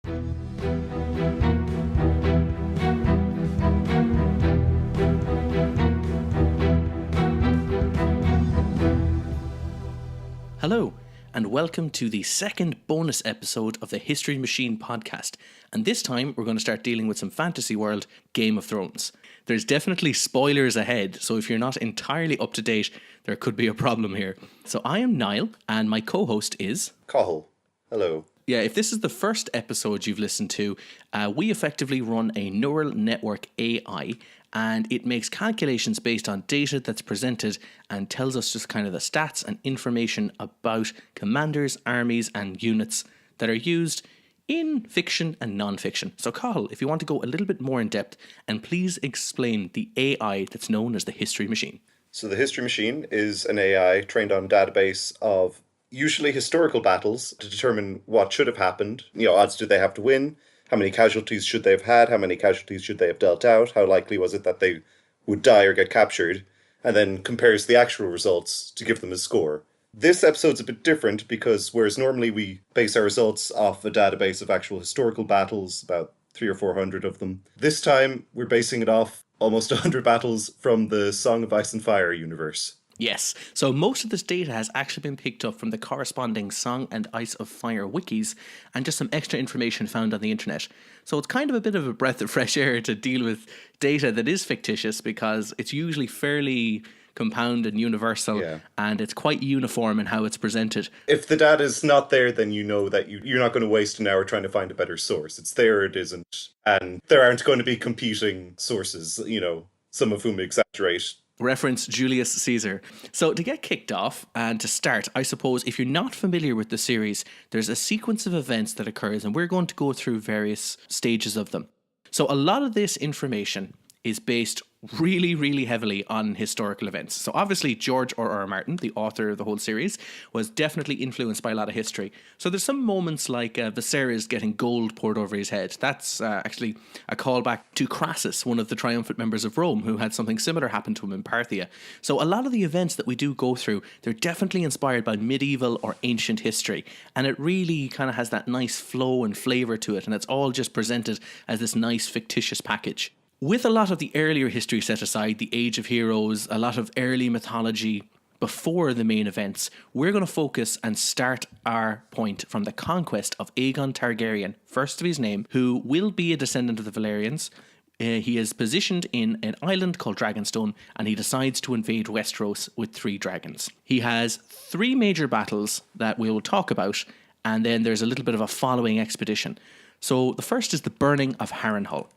Hello, and welcome to the second bonus episode of the History Machine podcast. And this time we're going to start dealing with some fantasy world Game of Thrones. There's definitely spoilers ahead, so if you're not entirely up to date, there could be a problem here. So I am Niall, and my co-host is... Cathal. Hello. Yeah, if this is the first episode you've listened to, we effectively run a neural network AI, and it makes calculations based on data that's presented and tells us just kind of the stats and information about commanders, armies, and units that are used in fiction and non-fiction. So Cathal, if you want to go a little bit more in depth, and please explain the AI that's known as the History Machine. So the History Machine is an AI trained on a database of usually historical battles to determine what should have happened. Odds did they have to win? How many casualties should they have had? How many casualties should they have dealt out? How likely was it that they would die or get captured? And then compares the actual results to give them a score. This episode's a bit different because whereas normally we base our results off a database of actual historical battles, about 300 or 400 of them, this time we're basing it off almost 100 battles from the Song of Ice and Fire universe. Yes, so most of this data has actually been picked up from the corresponding Song and Ice of Fire wikis and just some extra information found on the internet. So it's kind of a bit of a breath of fresh air to deal with data that is fictitious because it's usually fairly compound and universal, and it's quite uniform in how it's presented. If the data is not there, then you know that you're not going to waste an hour trying to find a better source. It's there, it isn't. And there aren't going to be competing sources, some of whom exaggerate. Reference Julius Caesar. So to get kicked off and to start, I suppose if you're not familiar with the series, there's a sequence of events that occurs and we're going to go through various stages of them. So a lot of this information is based really, really heavily on historical events. So obviously George R.R. Martin, the author of the whole series, was definitely influenced by a lot of history. So there's some moments like Viserys getting gold poured over his head. That's actually a callback to Crassus, one of the triumphant members of Rome, who had something similar happen to him in Parthia. So a lot of the events that we do go through, they're definitely inspired by medieval or ancient history. And it really kind of has that nice flow and flavour to it. And it's all just presented as this nice fictitious package. With a lot of the earlier history set aside, the Age of Heroes, a lot of early mythology before the main events, we're going to focus and start our point from the conquest of Aegon Targaryen, first of his name, who will be a descendant of the Valyrians. He is positioned in an island called Dragonstone, and he decides to invade Westeros with 3 dragons. He has 3 major battles that we will talk about, and then there's a little bit of a following expedition. So the first is the burning of Harrenhal.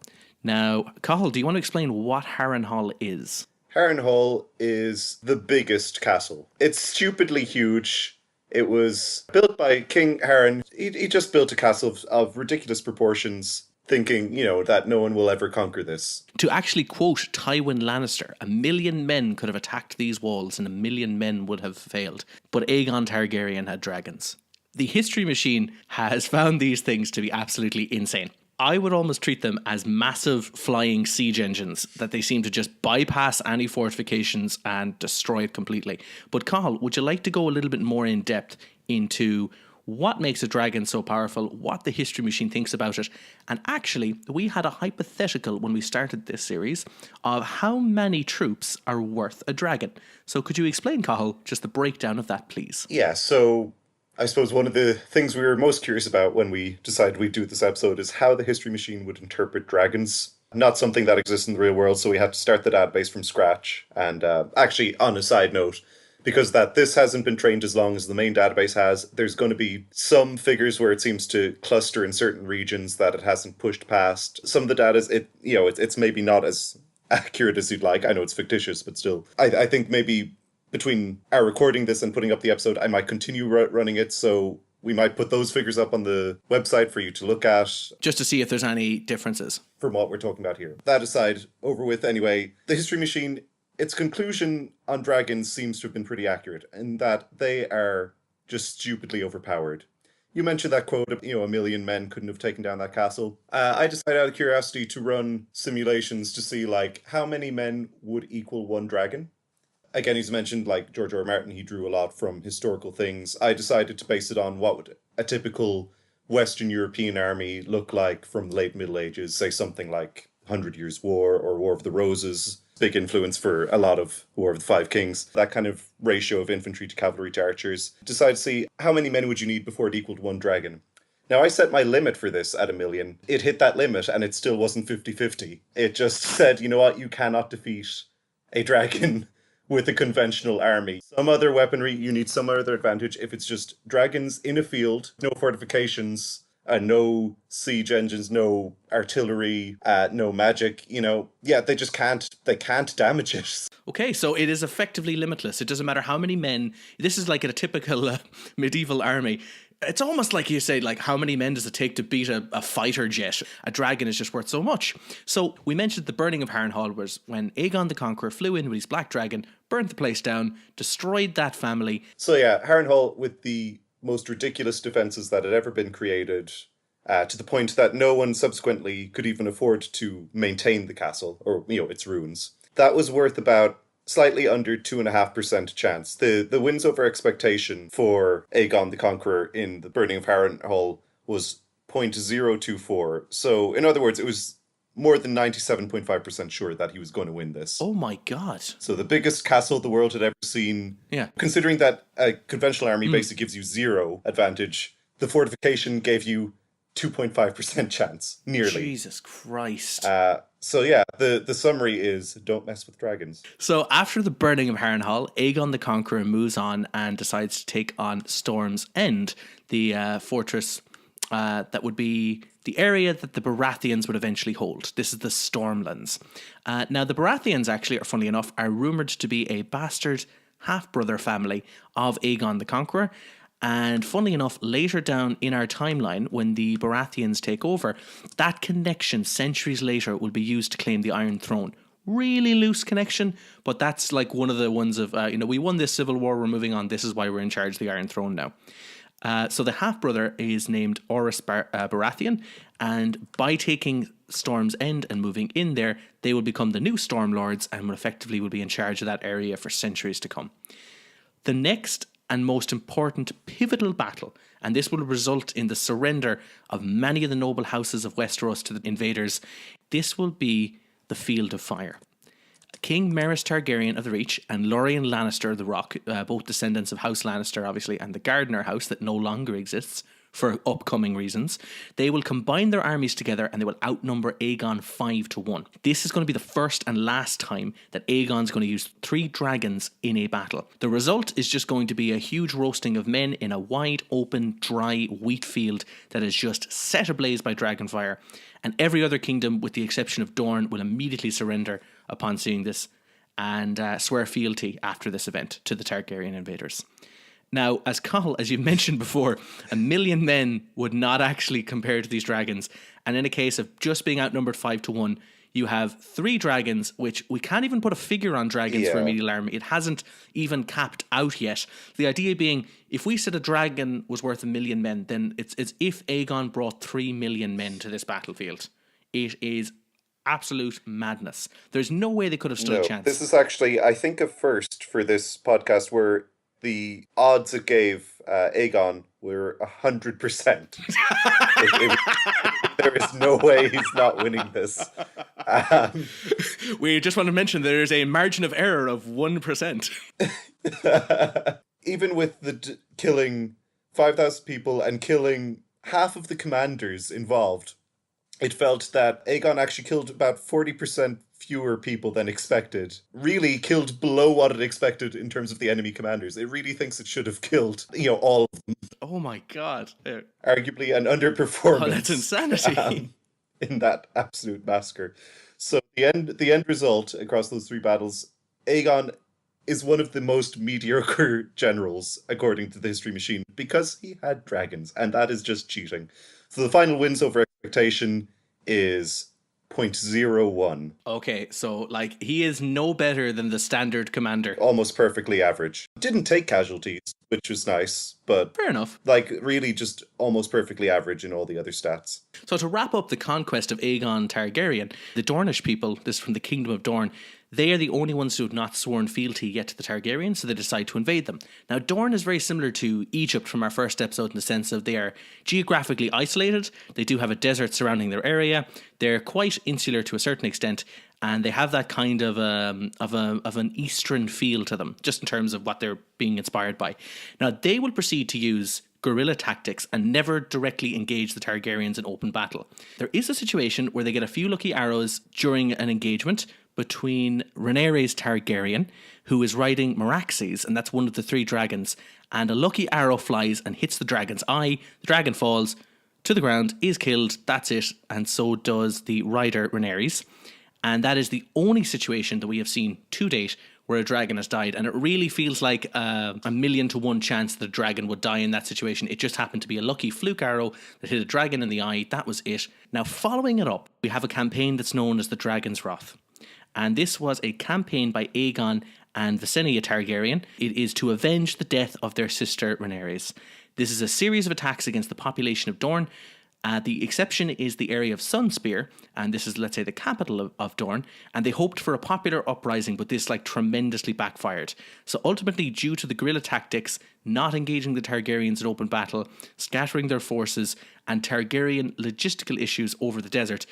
Now, Cathal, do you want to explain what Harrenhal is? Harrenhal is the biggest castle. It's stupidly huge. It was built by King Harren. He just built a castle of ridiculous proportions, thinking, that no one will ever conquer this. To actually quote Tywin Lannister, 1,000,000 men could have attacked these walls and 1,000,000 men would have failed. But Aegon Targaryen had dragons. The History Machine has found these things to be absolutely insane. I would almost treat them as massive flying siege engines that they seem to just bypass any fortifications and destroy it completely. But Cathal, would you like to go a little bit more in depth into what makes a dragon so powerful, what the History Machine thinks about it? And actually, we had a hypothetical when we started this series of how many troops are worth a dragon. So could you explain, Cathal, just the breakdown of that, please? Yeah, so I suppose one of the things we were most curious about when we decided we'd do this episode is how the History Machine would interpret dragons. Not something that exists in the real world, so we had to start the database from scratch. And actually, on a side note, because this hasn't been trained as long as the main database has, there's going to be some figures where it seems to cluster in certain regions that it hasn't pushed past. Some of the data, it's maybe not as accurate as you'd like. I know it's fictitious, but still. I think maybe between our recording this and putting up the episode, I might continue running it, so we might put those figures up on the website for you to look at. Just to see if there's any differences. From what we're talking about here. That aside, over with anyway, the History Machine, its conclusion on dragons seems to have been pretty accurate, in that they are just stupidly overpowered. You mentioned that quote of, 1,000,000 men couldn't have taken down that castle. I decided out of curiosity to run simulations to see, how many men would equal 1 dragon. Again, he's mentioned, George R. R. Martin, he drew a lot from historical things. I decided to base it on what would a typical Western European army look like from the late Middle Ages, say something like Hundred Years' War or War of the Roses. Big influence for a lot of War of the Five Kings. That kind of ratio of infantry to cavalry to archers. Decide to see how many men would you need before it equaled one dragon. Now, I set my limit for this at 1,000,000. It hit that limit and it still wasn't 50-50. It just said, you know what, you cannot defeat a dragon with a conventional army. Some other weaponry, you need some other advantage. If it's just dragons in a field, no fortifications, no siege engines, no artillery, no magic, they just can't damage it. Okay, so it is effectively limitless. It doesn't matter how many men. This is like in a typical medieval army. It's almost like you say, like, how many men does it take to beat a fighter jet? A dragon is just worth so much. So we mentioned the burning of Harrenhal was when Aegon the Conqueror flew in with his black dragon, burnt the place down, destroyed that family. So yeah, Harrenhal with the most ridiculous defenses that had ever been created, to the point that no one subsequently could even afford to maintain the castle or, its ruins. That was worth about slightly under 2.5% chance. The wins over expectation for Aegon the Conqueror in the burning of Harrenhal was 0.024. So, in other words, it was more than 97.5% sure that he was going to win this. Oh my god. So the biggest castle the world had ever seen. Yeah. Considering that a conventional army basically gives you 0 advantage, the fortification gave you 2.5% chance, nearly. Jesus Christ. So yeah, the summary is don't mess with dragons. So after the burning of Harrenhal, Aegon the Conqueror moves on and decides to take on Storm's End, the fortress that would be the area that the Baratheons would eventually hold. This is the Stormlands. Now the Baratheons actually, funnily enough, are rumoured to be a bastard half-brother family of Aegon the Conqueror. And funnily enough, later down in our timeline, when the Baratheons take over, that connection centuries later will be used to claim the Iron Throne. Really loose connection, but that's like one of the ones of, we won this civil war, we're moving on, this is why we're in charge of the Iron Throne now. So the half-brother is named Orys Baratheon, and by taking Storm's End and moving in there, they will become the new Storm Lords and will effectively be in charge of that area for centuries to come. The next and most important pivotal battle, and this will result in the surrender of many of the noble houses of Westeros to the invaders, this will be the Field of Fire. King Merys Targaryen of the Reach and Lorien Lannister of the Rock, both descendants of House Lannister obviously, and the Gardner house that no longer exists for upcoming reasons, they will combine their armies together and they will outnumber Aegon 5-1. This is going to be the first and last time that Aegon's going to use 3 dragons in a battle. The result is just going to be a huge roasting of men in a wide open dry wheat field that is just set ablaze by dragonfire, and every other kingdom with the exception of Dorne will immediately surrender upon seeing this and swear fealty after this event to the Targaryen invaders. Now, as Cathal, as you mentioned before, 1,000,000 men would not actually compare to these dragons. And in a case of just being outnumbered 5-1, you have 3 dragons, which we can't even put a figure on dragons for a medieval army. It hasn't even capped out yet. The idea being, if we said a dragon was worth 1,000,000 men, then it's if Aegon brought 3,000,000 men to this battlefield. It is absolute madness. There's no way they could have stood a chance. This is actually, I think, a first for this podcast where the odds it gave Aegon were 100%. There is no way he's not winning this. We just want to mention there is a margin of error of 1%. Even with the killing 5,000 people and killing half of the commanders involved, it felt that Aegon actually killed about 40% fewer people than expected. Really killed below what it expected in terms of the enemy commanders. It really thinks it should have killed, all of them. Oh my god. Arguably an underperformance. Oh, that's insanity. In that absolute massacre. So the end result across those 3 battles, Aegon is one of the most mediocre generals, according to the history machine, because he had dragons, and that is just cheating. So the final wins over expectation is 0.01. Okay, so he is no better than the standard commander. Almost perfectly average. Didn't take casualties, which was nice, but Fair enough. like really just almost perfectly average in all the other stats. So to wrap up the conquest of Aegon Targaryen, the Dornish people, this is from the Kingdom of Dorne, they are the only ones who have not sworn fealty yet to the Targaryens, so they decide to invade them. Now, Dorne is very similar to Egypt from our first episode in the sense of they are geographically isolated, they do have a desert surrounding their area, they're quite insular to a certain extent, and they have that kind of an eastern feel to them, just in terms of what they're being inspired by. Now, they will proceed to use guerrilla tactics and never directly engage the Targaryens in open battle. There is a situation where they get a few lucky arrows during an engagement between Rhaenyra's Targaryen, who is riding Meraxes, and that's one of the 3 dragons, and a lucky arrow flies and hits the dragon's eye. The dragon falls to the ground, is killed, that's it, and so does the rider Rhaenyra's. And that is the only situation that we have seen to date where a dragon has died, and it really feels like a 1,000,000 to 1 chance that a dragon would die in that situation. It just happened to be a lucky fluke arrow that hit a dragon in the eye. That was it. Now, following it up, we have a campaign that's known as the Dragon's Wrath, and this was a campaign by Aegon and Visenya Targaryen. It is to avenge the death of their sister Rhaenyra. This is a series of attacks against the population of Dorne. The exception is the area of Sunspear, and this is, let's say, the capital of Dorne, and they hoped for a popular uprising, but this tremendously backfired. So ultimately, due to the guerrilla tactics, not engaging the Targaryens in open battle, scattering their forces, and Targaryen logistical issues over the desert,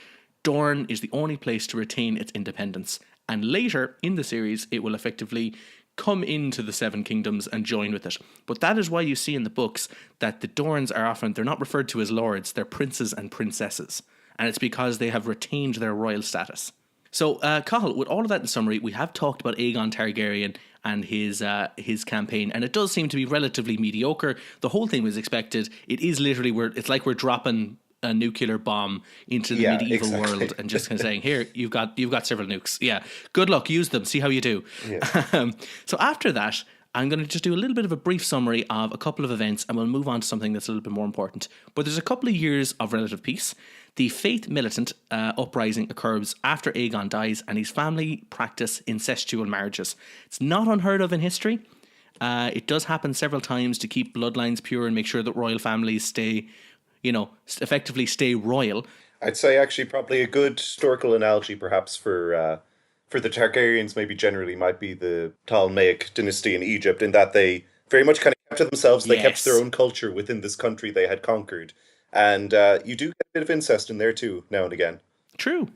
Dorne is the only place to retain its independence. And later in the series, it will effectively come into the 7 kingdoms and join with it. But that is why you see in the books that the Dorns are often, they're not referred to as lords, they're princes and princesses. And it's because they have retained their royal status. So, Cathal, with all of that in summary, we have talked about Aegon Targaryen and his campaign, and it does seem to be relatively mediocre. The whole thing was expected. It is literally, it's like we're dropping a nuclear bomb into the medieval world and just kind of saying, here, you've got several nukes. Yeah, good luck, use them, see how you do. Yeah. So after that, I'm going to just do a little bit of a brief summary of a couple of events, and we'll move on to something that's a little bit more important. But there's a couple of years of relative peace. The Faith Militant uprising occurs after Aegon dies, and his family practice incestual marriages. It's not unheard of in history. It does happen several times to keep bloodlines pure and make sure that royal families stay, effectively stay royal. I'd say actually probably a good historical analogy perhaps for the Targaryens maybe generally might be the Ptolemaic dynasty in Egypt, in that they very much kind of kept to themselves. They kept their own culture within this country they had conquered. And you do get a bit of incest in there too, now and again. True.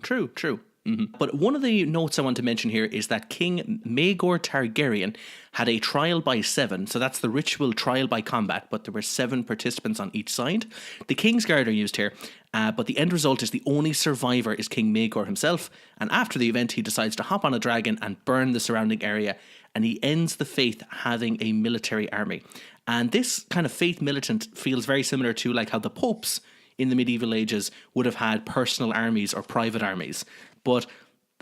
Mm-hmm. But one of the notes I want to mention here is that King Maegor Targaryen had a trial by 7, so that's the ritual trial by combat, but there were 7 participants on each side. The Kingsguard are used here, but the end result is the only survivor is King Maegor himself, and after the event he decides to hop on a dragon and burn the surrounding area, and he ends the Faith having a military army. And this kind of Faith militant feels very similar to like how the popes in the medieval ages would have had personal armies or private armies. But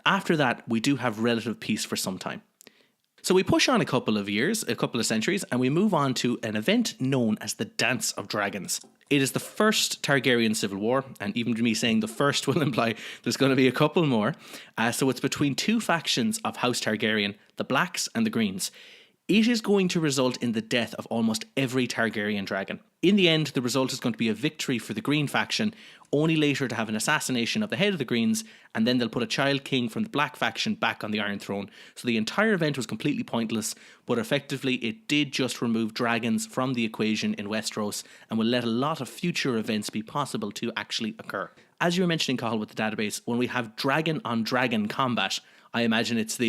after that, we do have relative peace for some time. So we push on a couple of years, a couple of centuries, and we move on to an event known as the Dance of Dragons. It is the first Targaryen civil war, and even me saying the first will imply there's going to be a couple more. So it's between 2 factions of House Targaryen, the Blacks and the Greens. It is going to result in the death of almost every Targaryen dragon. In the end, the result is going to be a victory for the Green faction, only later to have an assassination of the head of the Greens, and then they'll put a child king from the Black faction back on the Iron Throne. So the entire event was completely pointless, but effectively it did just remove dragons from the equation in Westeros and will let a lot of future events be possible to actually occur. As you were mentioning, Cathal, with the database, when we have dragon on dragon combat, I imagine it's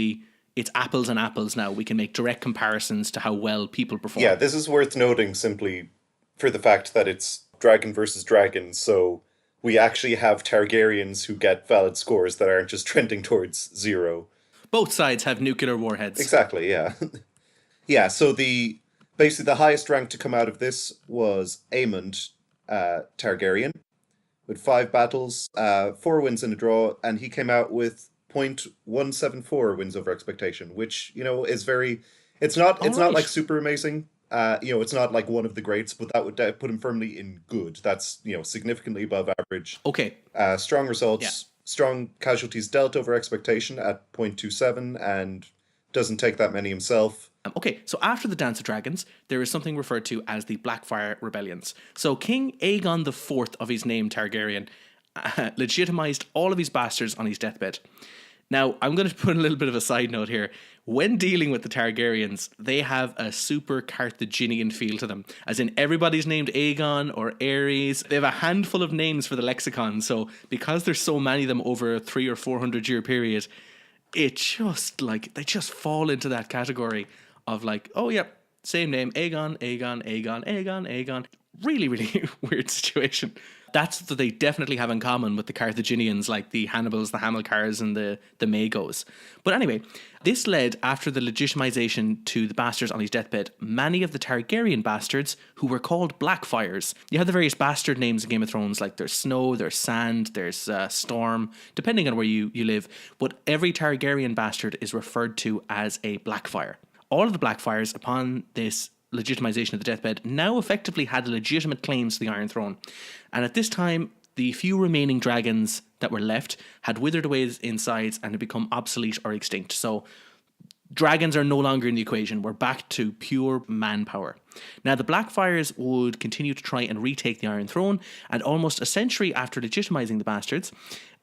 apples and apples now. We can make direct comparisons to how well people perform. Yeah, this is worth noting simply for the fact that it's dragon versus dragon, so we actually have Targaryens who get valid scores that aren't just trending towards 0. Both sides have nuclear warheads. Exactly, yeah. Yeah, so basically the highest rank to come out of this was Aemond Targaryen, with 5 battles, 4 wins and a draw, and he came out with 0.174 wins over expectation, which, is very... It's not like super amazing. It's not like one of the greats, but that would put him firmly in good. That's, significantly above average. Okay. Strong results, strong casualties dealt over expectation at 0.27, and Doesn't take that many himself. Okay, so after the Dance of Dragons, there is something referred to as the Blackfire Rebellions. So King Aegon IV of his name, Targaryen, legitimized all of his bastards on his deathbed. Now, I'm going to put a little bit of a side note here. When dealing with the Targaryens, they have a super Carthaginian feel to them. As in, everybody's named Aegon or Ares. They have a handful of names for the lexicon. So because there's so many of them over a 300 or 400 year period, it just like, they just fall into that category of like, oh yeah, same name, Aegon, Aegon, Aegon, Aegon, Aegon. Really, really weird situation. That's what they definitely have in common with the Carthaginians, like the Hannibals, the Hamilcars, and the Magos. But anyway, this led, after the legitimization to the bastards on his deathbed, many of the Targaryen bastards who were called Blackfires. You have the various bastard names in Game of Thrones, like there's Snow, there's Sand, there's Storm, depending on where you live. But every Targaryen bastard is referred to as a Blackfire. All of the Blackfires, upon this legitimization of the deathbed, now effectively had legitimate claims to the Iron Throne. And at this time, the few remaining dragons that were left had withered away insides and had become obsolete or extinct. So dragons are no longer in the equation. We're back to pure manpower. Now, the Blackfires would continue to try and retake the Iron Throne, and almost a century after legitimizing the bastards,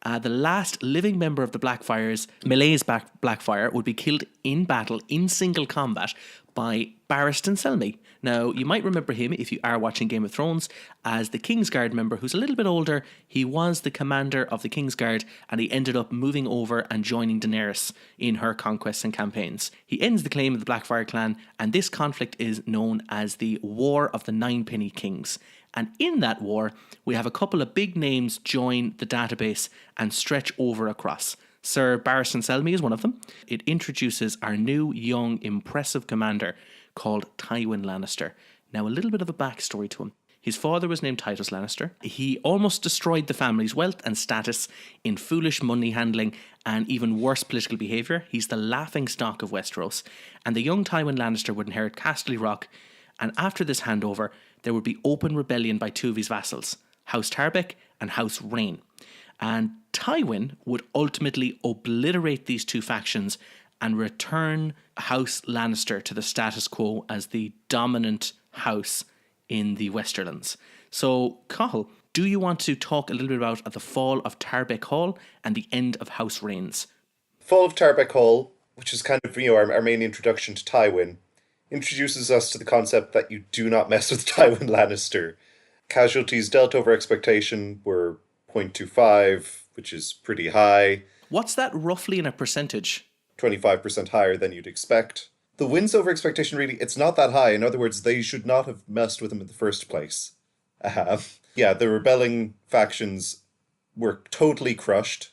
the last living member of the Blackfires, Meleys Blackfire, would be killed in battle in single combat by Barristan Selmy. Now, you might remember him, if you are watching Game of Thrones, as the Kingsguard member who's a little bit older. He was the commander of the Kingsguard, and he ended up moving over and joining Daenerys in her conquests and campaigns. He ends the claim of the Blackfire clan, and this conflict is known as the War of the Ninepenny Kings. And in that war, we have a couple of big names join the database and stretch over across. Sir Barristan Selmy is one of them. It introduces our new, young, impressive commander called Tywin Lannister. Now, a little bit of a backstory to him. His father was named Titus Lannister. He almost destroyed the family's wealth and status in foolish money handling and even worse political behaviour. He's the laughing stock of Westeros. And the young Tywin Lannister would inherit Casterly Rock. And after this handover, there would be open rebellion by two of his vassals, House Tarbeck and House Rhaen. And Tywin would ultimately obliterate these two factions and return House Lannister to the status quo as the dominant house in the Westerlands. So, Cathal, do you want to talk a little bit about the fall of Tarbeck Hall and the end of House Rhaen's? Fall of Tarbeck Hall, which is kind of our main introduction to Tywin, introduces us to the concept that you do not mess with Tywin Lannister. Casualties dealt over expectation were 0.25, which is pretty high. What's that roughly in a percentage? 25% higher than you'd expect. The wins over expectation, really, it's not that high. In other words, they should not have messed with him in the first place. The rebelling factions were totally crushed,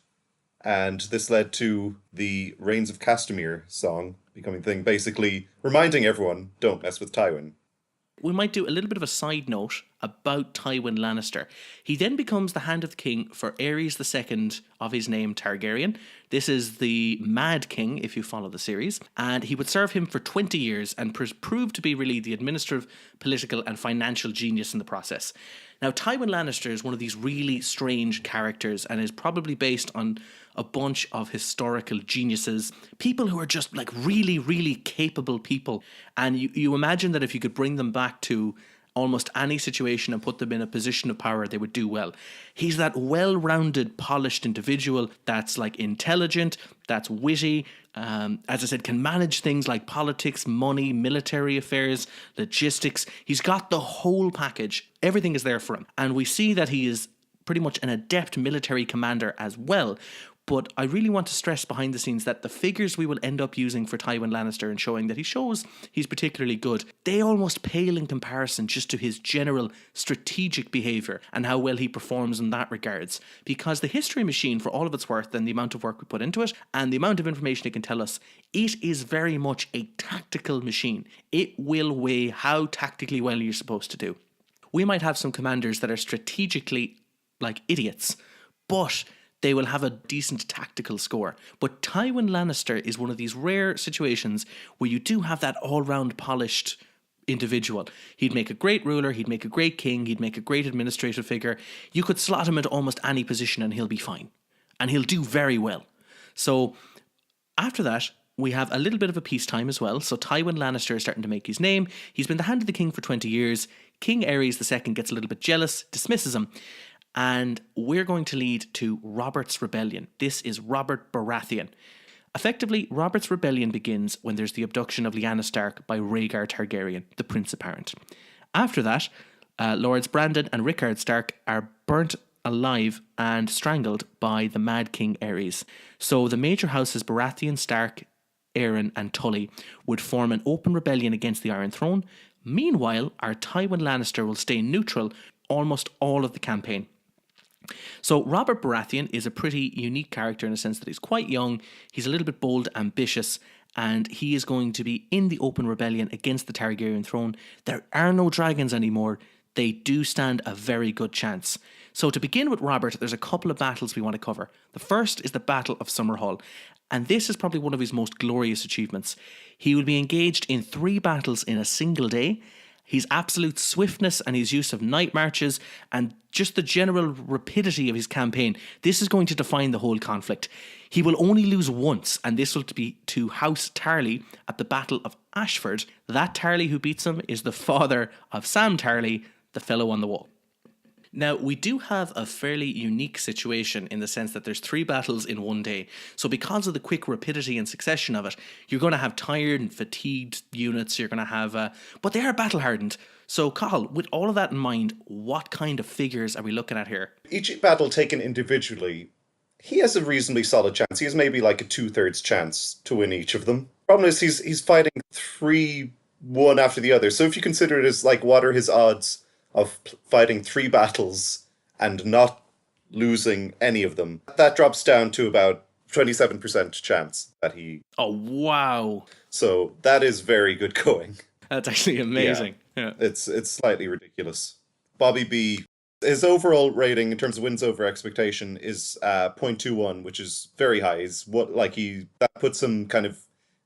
and this led to the Reigns of Castamere song becoming a thing, basically reminding everyone, don't mess with Tywin. We might do a little bit of a side note about Tywin Lannister. He then becomes the Hand of the King for Ares II of his name, Targaryen. This is the Mad King, if you follow the series. And he would serve him for 20 years and prove to be really the administrative, political and financial genius in the process. Now, Tywin Lannister is one of these really strange characters and is probably based on a bunch of historical geniuses, people who are just like really, really capable people. And you imagine that if you could bring them back to almost any situation and put them in a position of power, they would do well. He's that well-rounded, polished individual that's like intelligent, that's witty, as I said, can manage things like politics, money, military affairs, logistics. He's got the whole package. Everything is there for him. And we see that he is pretty much an adept military commander as well. But I really want to stress behind the scenes that the figures we will end up using for Tywin Lannister and showing that he shows he's particularly good, they almost pale in comparison just to his general strategic behaviour and how well he performs in that regards. Because the history machine, for all of its worth and the amount of work we put into it and the amount of information it can tell us, it is very much a tactical machine. It will weigh how tactically well you're supposed to do. We might have some commanders that are strategically like idiots, but they will have a decent tactical score. But Tywin Lannister is one of these rare situations where you do have that all-round polished individual. He'd make a great ruler, he'd make a great king, he'd make a great administrative figure. You could slot him into almost any position and he'll be fine. And he'll do very well. So after that, We have a little bit of a peacetime as well. So Tywin Lannister is starting to make his name. He's been the hand of the king for 20 years. King Aerys II gets a little bit jealous, dismisses him. And we're going to lead to Robert's rebellion. This is Robert Baratheon. Effectively, Robert's rebellion begins when there's the abduction of Lyanna Stark by Rhaegar Targaryen, the Prince Apparent. After that, Lords Brandon and Rickard Stark are burnt alive and strangled by the Mad King Aerys. So the major houses Baratheon, Stark, Aeron and Tully would form an open rebellion against the Iron Throne. Meanwhile, our Tywin Lannister will stay neutral almost all of the campaign. So Robert Baratheon is a pretty unique character in the sense that he's quite young, he's a little bit bold, ambitious, and he is going to be in the open rebellion against the Targaryen throne. There are no dragons anymore. They do stand a very good chance. So to begin with Robert, there's a couple of battles we want to cover. The first is the Battle of Summerhall, and this is probably one of his most glorious achievements. He will be engaged in 3 battles in a single day. His absolute swiftness and his use of night marches and just the general rapidity of his campaign, this is going to define the whole conflict. He will only lose once, and this will be to House Tarly at the Battle of Ashford. That Tarly who beats him is the father of Sam Tarly, the fellow on the wall. Now, we do have a fairly unique situation in the sense that there's 3 battles in one day. So because of the quick rapidity and succession of it, you're going to have tired and fatigued units, you're going to have... but they are battle-hardened. So, Cathal, with all of that in mind, what kind of figures are we looking at here? Each battle taken individually, he has a reasonably solid chance. He has maybe like a 2/3 chance to win each of them. Problem is, he's fighting 3, one after the other. So if you consider it as like, what are his odds of fighting 3 battles and not losing any of them, that drops down to about 27% chance that he... Oh, wow. So that is very good going. That's actually amazing. Yeah. It's slightly ridiculous. Bobby B, his overall rating in terms of wins over expectation is 0.21, which is very high. That puts him kind of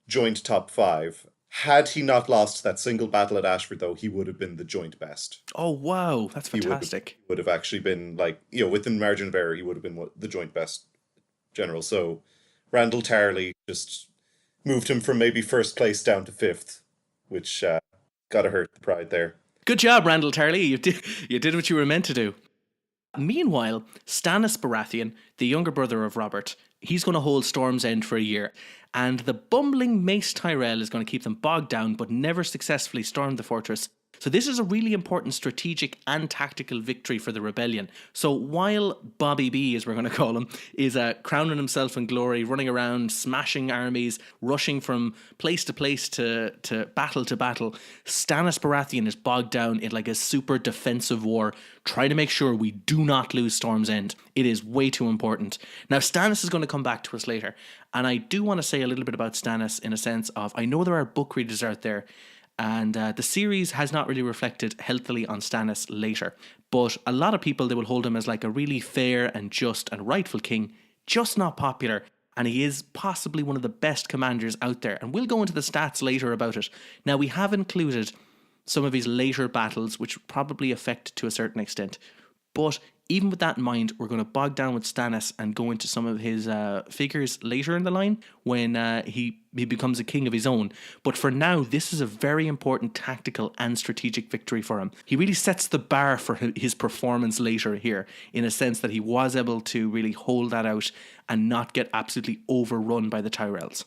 joint top 5. Had he not lost that single battle at Ashford, though, he would have been the joint best. Oh, wow. That's fantastic. He would have actually been, within margin of error, he would have been the joint best general. So Randall Tarley just moved him from maybe first place down to 5th, which gotta hurt the pride there. Good job, Randall Tarley. You did what you were meant to do. Meanwhile, Stannis Baratheon, the younger brother of Robert, he's going to hold Storm's End for a year. And the bumbling Mace Tyrell is going to keep them bogged down, but never successfully storm the fortress. So this is a really important strategic and tactical victory for the rebellion. So while Bobby B, as we're going to call him, is crowning himself in glory, running around, smashing armies, rushing from place to place to battle, Stannis Baratheon is bogged down in like a super defensive war, trying to make sure we do not lose Storm's End. It is way too important. Now, Stannis is going to come back to us later, and I do want to say a little bit about Stannis in a sense of, I know there are book readers out there, and the series has not really reflected healthily on Stannis later. But a lot of people, they will hold him as like a really fair and just and rightful king, just not popular. And he is possibly one of the best commanders out there. And we'll go into the stats later about it. Now, we have included some of his later battles, which probably affect to a certain extent. But even with that in mind, we're going to bog down with Stannis and go into some of his figures later in the line when he becomes a king of his own. But for now, this is a very important tactical and strategic victory for him. He really sets the bar for his performance later here, in a sense that he was able to really hold that out and not get absolutely overrun by the Tyrells.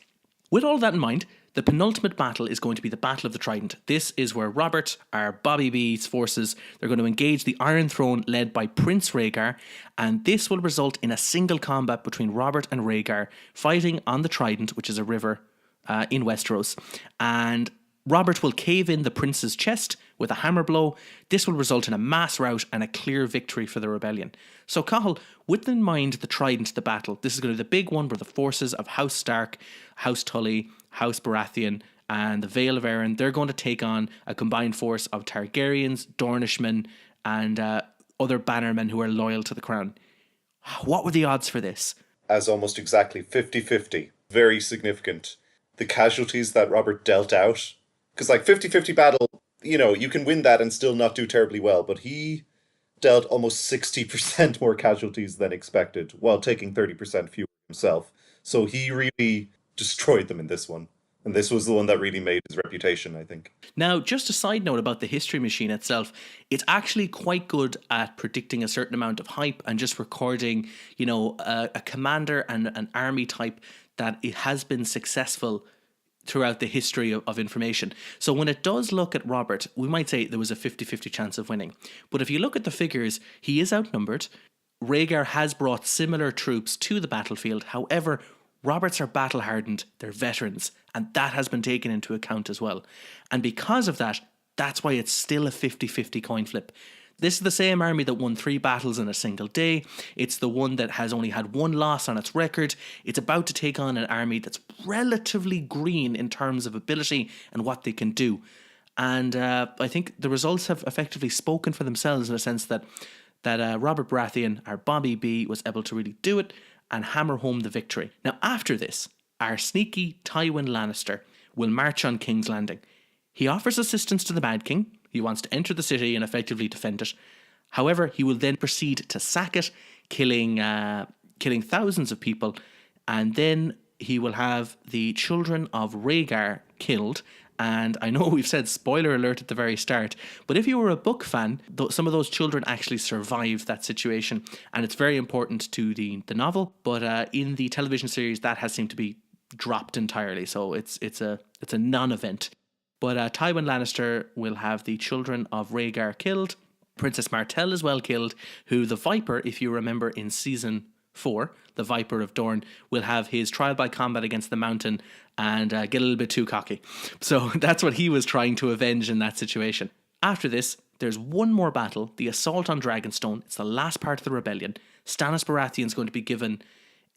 With all that in mind, the penultimate battle is going to be the Battle of the Trident. This is where Robert, our Bobby B's forces, they're going to engage the Iron Throne led by Prince Rhaegar, and this will result in a single combat between Robert and Rhaegar fighting on the Trident, which is a river in Westeros, and Robert will cave in the prince's chest with a hammer blow. This will result in a mass rout and a clear victory for the rebellion. So, Cathal, with in mind the Trident, the battle, this is going to be the big one where the forces of House Stark, House Tully, House Baratheon, and the Vale of Arryn, they're going to take on a combined force of Targaryens, Dornishmen, and other bannermen who are loyal to the crown. What were the odds for this? As almost exactly 50-50. Very significant. The casualties that Robert dealt out, because 50-50 battle, you can win that and still not do terribly well, but he dealt almost 60% more casualties than expected while taking 30% fewer himself. So he really destroyed them in this one. And this was the one that really made his reputation, I think. Now, just a side note about the History Machine itself, it's actually quite good at predicting a certain amount of hype and just recording, a commander and an army type that it has been successful throughout the history of information. So when it does look at Robert, we might say there was a 50-50 chance of winning. But if you look at the figures, he is outnumbered. Rhaegar has brought similar troops to the battlefield. However, Roberts are battle hardened, they're veterans, and that has been taken into account as well. And because of that, that's why it's still a 50-50 coin flip. This is the same army that won 3 battles in a single day. It's the one that has only had 1 loss on its record. It's about to take on an army that's relatively green in terms of ability and what they can do. And I think the results have effectively spoken for themselves in a sense that Robert Baratheon, our Bobby B, was able to really do it and hammer home the victory. Now, after this, our sneaky Tywin Lannister will march on King's Landing. He offers assistance to the Mad King. He wants to enter the city and effectively defend it. However, he will then proceed to sack it, killing thousands of people, and then he will have the children of Rhaegar killed. And I know we've said spoiler alert at the very start, but if you were a book fan, some of those children actually survived that situation, and it's very important to the novel. But in the television series, that has seemed to be dropped entirely, so it's a non-event. But Tywin Lannister will have the children of Rhaegar killed, Princess Martell as well killed, who the Viper, if you remember in season 4, the Viper of Dorne, will have his trial by combat against the Mountain and get a little bit too cocky. So that's what he was trying to avenge in that situation. After this, there's one more battle, the assault on Dragonstone. It's the last part of the rebellion. Stannis Baratheon is going to be given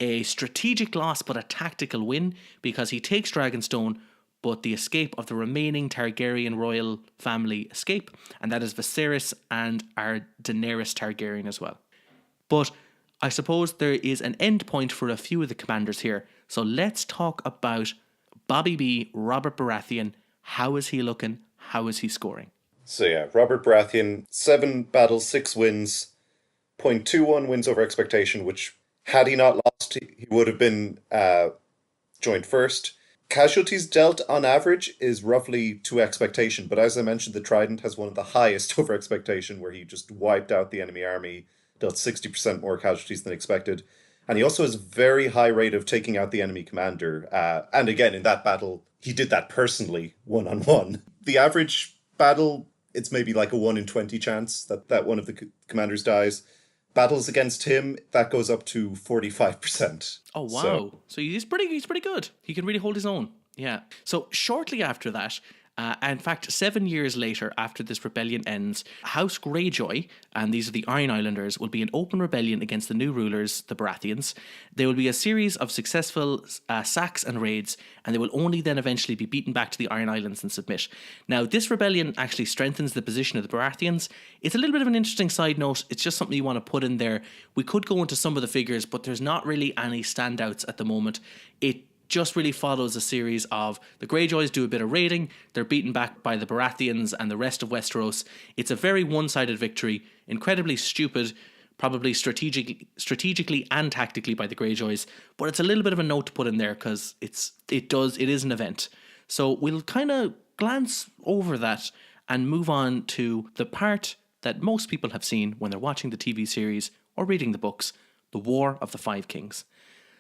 a strategic loss but a tactical win because he takes Dragonstone, but the escape of the remaining Targaryen royal family escape, and that is Viserys and our Daenerys Targaryen as well. But I suppose there is an end point for a few of the commanders here. So let's talk about Bobby B, Robert Baratheon. How is he looking? How is he scoring? So yeah, Robert Baratheon, 7 battles, 6 wins, 0.21 wins over expectation, which had he not lost, he would have been joint first. Casualties dealt on average is roughly to expectation, but as I mentioned, the Trident has one of the highest over expectation, where he just wiped out the enemy army, dealt 60% more casualties than expected. And he also has a very high rate of taking out the enemy commander. And again, in that battle, he did that personally, 1-on-1. The average battle, it's maybe like a 1 in 20 chance that one of the commanders dies. Battles against him, that goes up to 45%. Oh, wow. So he's pretty good. He can really hold his own. Yeah. So shortly after that, in fact, 7 years later, after this rebellion ends, House Greyjoy, and these are the Iron Islanders, will be in open rebellion against the new rulers, the Baratheons. There will be a series of successful sacks and raids, and they will only then eventually be beaten back to the Iron Islands and submit. Now, this rebellion actually strengthens the position of the Baratheons. It's a little bit of an interesting side note. It's just something you want to put in there. We could go into some of the figures, but there's not really any standouts at the moment. It just really follows a series of the Greyjoys do a bit of raiding, they're beaten back by the Baratheons and the rest of Westeros. It's a very one-sided victory, incredibly stupid, probably strategically and tactically by the Greyjoys, but it's a little bit of a note to put in there because it is an event. So we'll kind of glance over that and move on to the part that most people have seen when they're watching the TV series or reading the books, the War of the Five Kings.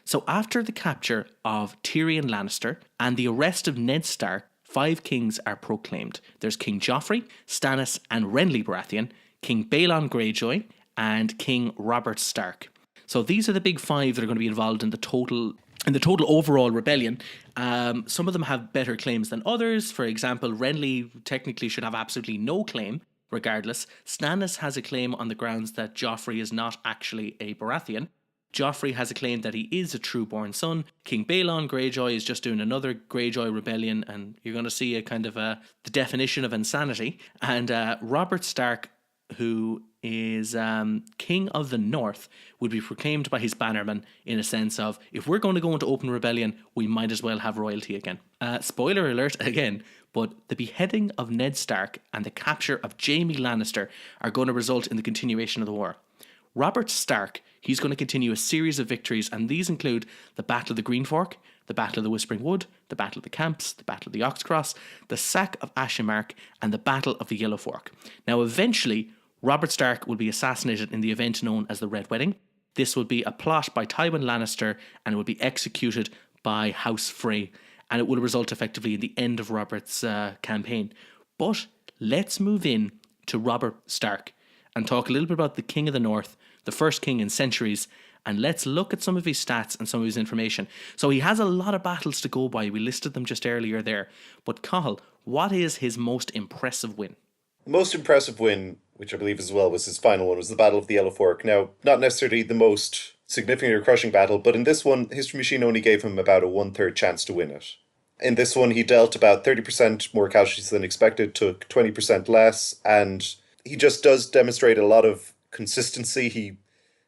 So after the capture of Tyrion Lannister and the arrest of Ned Stark, 5 kings are proclaimed. There's King Joffrey, Stannis and Renly Baratheon, King Balon Greyjoy, and King Robert Stark. So these are the big 5 that are going to be involved in the total overall rebellion. Some of them have better claims than others. For example, Renly technically should have absolutely no claim. Regardless, Stannis has a claim on the grounds that Joffrey is not actually a Baratheon. Joffrey has a claim that he is a true-born son. King Balon Greyjoy is just doing another Greyjoy rebellion, and you're going to see a kind of the definition of insanity. And Robert Stark, who is King of the North, would be proclaimed by his bannerman in a sense of, if we're going to go into open rebellion, we might as well have royalty again. Spoiler alert again, but the beheading of Ned Stark and the capture of Jaime Lannister are going to result in the continuation of the war. Robert Stark, he's going to continue a series of victories, and these include the Battle of the Green Fork, the Battle of the Whispering Wood, the Battle of the Camps, the Battle of the Oxcross, the Sack of Ashenmark, and the Battle of the Yellow Fork. Now, eventually, Robert Stark will be assassinated in the event known as the Red Wedding. This will be a plot by Tywin Lannister, and it will be executed by House Frey, and it will result effectively in the end of Robert's campaign. But let's move in to Robert Stark and talk a little bit about the King of the North, the first king in centuries, and let's look at some of his stats and some of his information. So he has a lot of battles to go by. We listed them just earlier there. But Cathal, what is his most impressive win? The most impressive win, which I believe as well was his final one, was the Battle of the Yellow Fork. Now, not necessarily the most significant or crushing battle, but in this one, History Machine only gave him about a 1/3 chance to win it. In this one, he dealt about 30% more casualties than expected, took 20% less, and he just does demonstrate a lot of consistency. He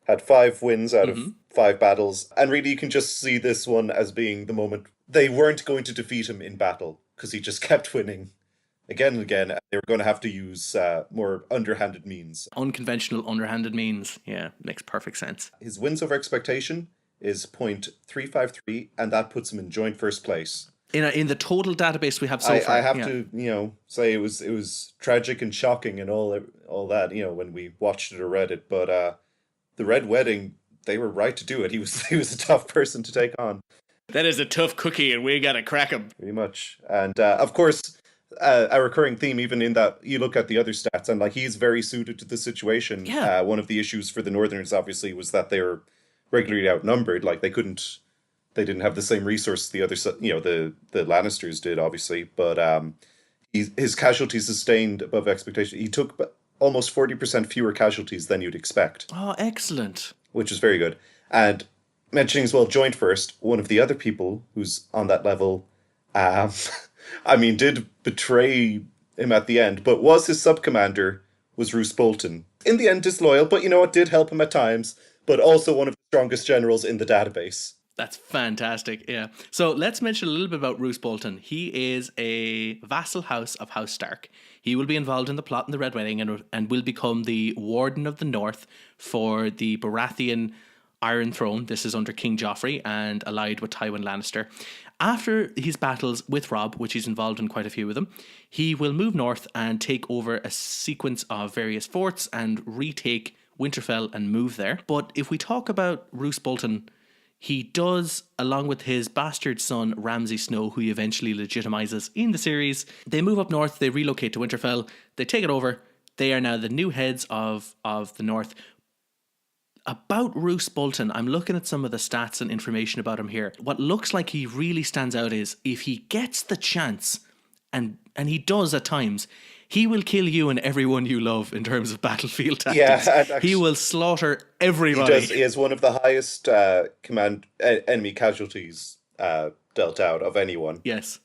had 5 wins out of 5 battles, and really you can just see this one as being the moment they weren't going to defeat him in battle, because he just kept winning again and again. They were going to have to use more underhanded means. Unconventional underhanded means. Yeah, makes perfect sense. His wins over expectation is 0.353, and that puts him in joint first place. In the total database we have so far. I have to, say it was tragic and shocking and all that, when we watched it or read it. But the Red Wedding, they were right to do it. He was a tough person to take on. That is a tough cookie, and we gotta crack him. Pretty much. And of course, a recurring theme, even in that you look at the other stats, and he's very suited to the situation. Yeah. One of the issues for the Northerners, obviously, was that they were regularly outnumbered. They didn't have the same resource the other, the Lannisters did, obviously. But his casualties sustained above expectation. He took almost 40% fewer casualties than you'd expect. Oh, excellent. Which is very good. And mentioning as well, joint first, one of the other people who's on that level, did betray him at the end, but was his sub-commander, was Roose Bolton. In the end, disloyal, but it did help him at times, but also one of the strongest generals in the database. That's fantastic, yeah. So let's mention a little bit about Roose Bolton. He is a vassal house of House Stark. He will be involved in the plot in the Red Wedding and will become the Warden of the North for the Baratheon Iron Throne. This is under King Joffrey and allied with Tywin Lannister. After his battles with Robb, which he's involved in quite a few of them, he will move north and take over a sequence of various forts and retake Winterfell and move there. But if we talk about Roose Bolton, he does, along with his bastard son, Ramsay Snow, who he eventually legitimizes in the series. They move up north, they relocate to Winterfell, they take it over. They are now the new heads of the North. About Roose Bolton, I'm looking at some of the stats and information about him here. What looks like he really stands out is if he gets the chance, and he does at times, he will kill you and everyone you love in terms of battlefield tactics. Yeah, actually, he will slaughter everybody. He has one of the highest enemy casualties dealt out of anyone. Yes.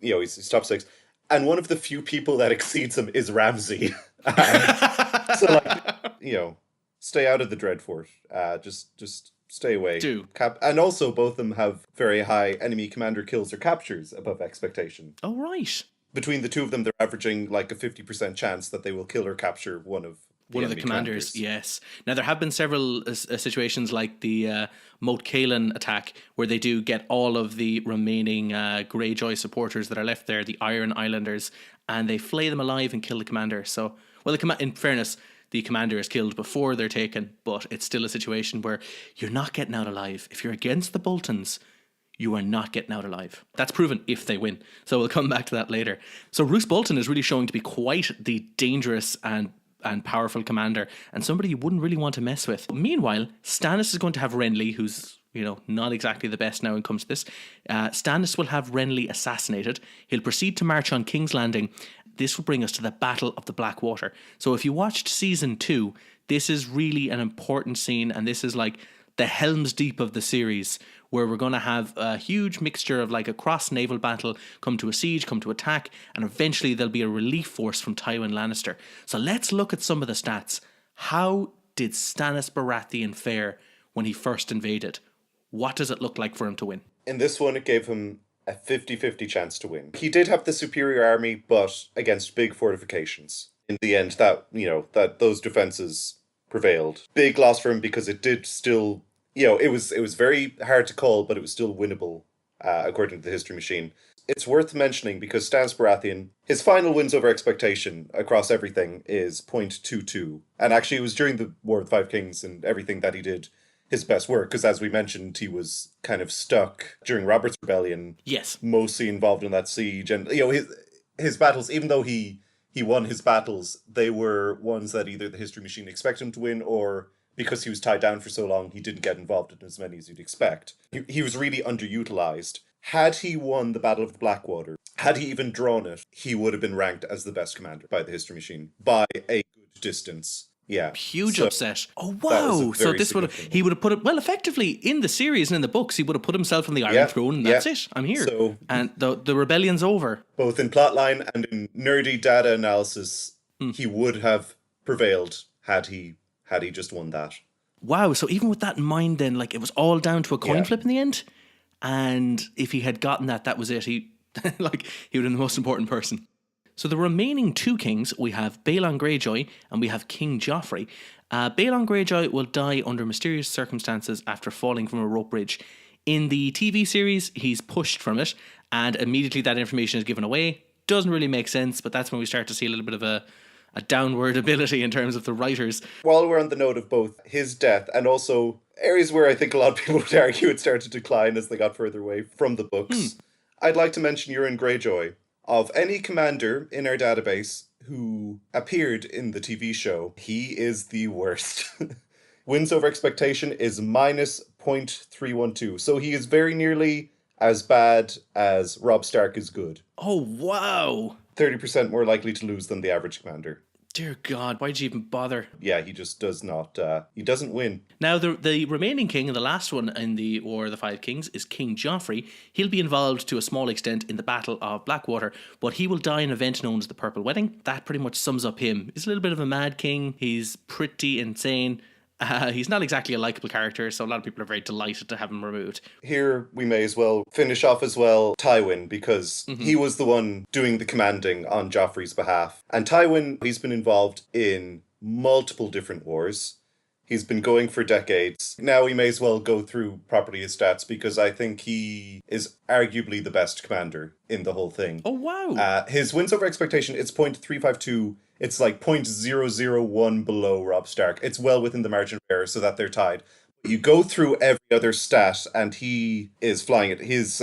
He's top 6. And one of the few people that exceeds him is Ramsay. Stay out of the Dreadfort. Just stay away. Do. And also both of them have very high enemy commander kills or captures above expectation. Oh, right. Between the two of them, they're averaging a 50% chance that they will kill or capture one of the commanders. Yes. Now, there have been several situations like the Moat Cailin attack where they do get all of the remaining Greyjoy supporters that are left there, the Iron Islanders, and they flay them alive and kill the commander. So, in fairness, the commander is killed before they're taken, but it's still a situation where you're not getting out alive. If you're against the Boltons, you are not getting out alive. That's proven if they win. So we'll come back to that later. So Roose Bolton is really showing to be quite the dangerous and powerful commander and somebody you wouldn't really want to mess with. Meanwhile, Stannis is going to have Renly, who's not exactly the best now when it comes to this. Stannis will have Renly assassinated. He'll proceed to march on King's Landing. This will bring us to the Battle of the Blackwater. So if you watched season 2, this is really an important scene, and this is like the Helm's Deep of the series, where we're going to have a huge mixture of a cross-naval battle, come to a siege, come to attack, and eventually there'll be a relief force from Tywin Lannister. So let's look at some of the stats. How did Stannis Baratheon fare when he first invaded? What does it look like for him to win? In this one, it gave him a 50-50 chance to win. He did have the superior army, but against big fortifications. In the end, that those defenses prevailed. Big loss for him because it did still, it was very hard to call, but it was still winnable, according to the History Machine. It's worth mentioning because Stannis Baratheon, his final wins over expectation across everything is 0.22. And actually, it was during the War of the Five Kings and everything that he did his best work, because as we mentioned, he was kind of stuck during Robert's Rebellion. Yes. Mostly involved in that siege. And, his battles, even though he won his battles, they were ones that either the History Machine expected him to win or because he was tied down for so long, he didn't get involved in as many as you'd expect. He was really underutilized. Had he won the Battle of the Blackwater, had he even drawn it, he would have been ranked as the best commander by the History Machine by a good distance. Yeah. Huge upset. Oh, wow. So this he would have put it, well, effectively in the series and in the books, he would have put himself on the Iron Throne and that's it. I'm here. So, and the rebellion's over. Both in plotline and in nerdy data analysis, he would have prevailed had he just won that. Wow. So even with that in mind then, like it was all down to a coin flip in the end? And if he had gotten that was it. He would have been the most important person. So the remaining two kings, we have Balon Greyjoy and we have King Joffrey. Balon Greyjoy will die under mysterious circumstances after falling from a rope bridge. In the TV series, he's pushed from it and immediately that information is given away. Doesn't really make sense, but that's when we start to see a little bit of a downward ability in terms of the writers. While we're on the note of both his death and also areas where I think a lot of people would argue it started to decline as they got further away from the books, I'd like to mention Euron Greyjoy. Of any commander in our database who appeared in the TV show, he is the worst. Wins over expectation is minus 0.312. So he is very nearly as bad as Robb Stark is good. Oh, wow. 30% more likely to lose than the average commander. Dear God, why'd you even bother? Yeah, he just does not, he doesn't win. Now, the remaining king, and the last one in the War of the Five Kings, is King Joffrey. He'll be involved to a small extent in the Battle of Blackwater, but he will die in an event known as the Purple Wedding. That pretty much sums up him. He's a little bit of a mad king. He's pretty insane. He's not exactly a likeable character, so a lot of people are very delighted to have him removed. Here we may as well finish off as well Tywin, because he was the one doing the commanding on Joffrey's behalf. And Tywin, he's been involved in multiple different wars. He's been going for decades. Now we may as well go through properly his stats, because I think he is arguably the best commander in the whole thing. Oh, wow. His wins over expectation, it's 0.352. It's like 0.001 below Robb Stark. It's well within the margin of error so that they're tied. You go through every other stat and he is flying it. His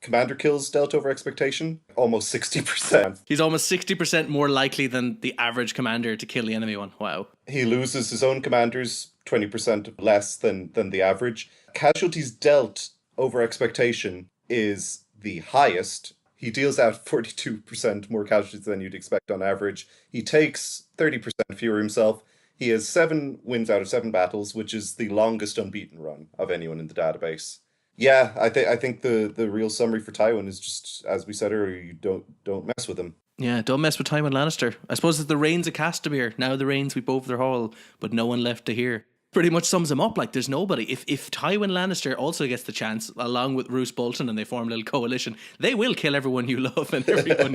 commander kills dealt over expectation, almost 60%. He's almost 60% more likely than the average commander to kill the enemy one. Wow. He loses his own commanders 20% less than the average. Casualties dealt over expectation is the highest. He deals out 42% more casualties than you'd expect on average. He takes 30% fewer himself. He has 7 wins out of 7 battles, which is the longest unbeaten run of anyone in the database. Yeah, I think the real summary for Tywin is just, as we said earlier, you don't mess with him. Yeah, don't mess with Tywin Lannister. I suppose it's the reigns of Castamere. Now the reigns sweep over their hall, but no one left to hear. Pretty much sums him up. Like, there's nobody. If Tywin Lannister also gets the chance, along with Roose Bolton, and they form a little coalition, they will kill everyone you love and everyone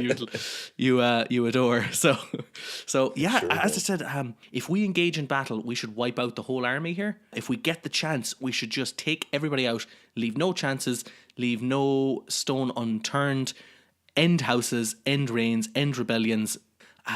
you adore. So yeah, sure, as I said, if we engage in battle, we should wipe out the whole army here. If we get the chance, we should just take everybody out, leave no chances, leave no stone unturned, end houses, end reigns, end rebellions.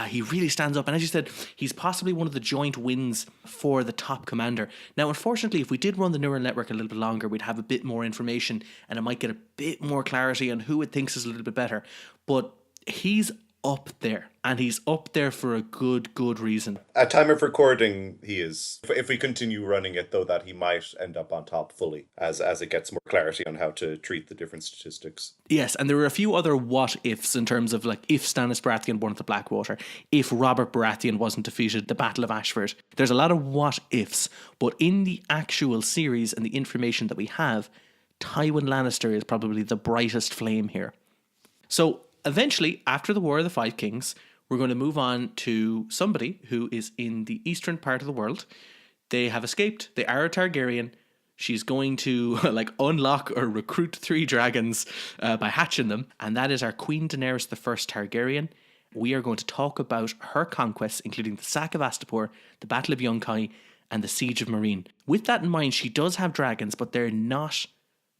He really stands up. And as you said, he's possibly one of the joint wins for the top commander. Now, unfortunately, if we did run the neural network a little bit longer, we'd have a bit more information and it might get a bit more clarity on who it thinks is a little bit better. But he's up there, and he's up there for a good reason. At time of recording, he is. If we continue running it, though, that he might end up on top fully as it gets more clarity on how to treat the different statistics. Yes, and there were a few other what-ifs in terms of, like, if Stannis Baratheon won at the Blackwater, if Robert Baratheon wasn't defeated at the Battle of Ashford. There's a lot of what-ifs, but in the actual series and the information that we have, Tywin Lannister is probably the brightest flame here. So, eventually, after the War of the Five Kings, we're going to move on to somebody who is in the eastern part of the world. They have escaped. They are a Targaryen. She's going to unlock or recruit 3 dragons by hatching them. And that is our Queen Daenerys the First Targaryen. We are going to talk about her conquests, including the sack of Astapor, the Battle of Yunkai, and the Siege of Meereen. With that in mind, she does have dragons, but they're not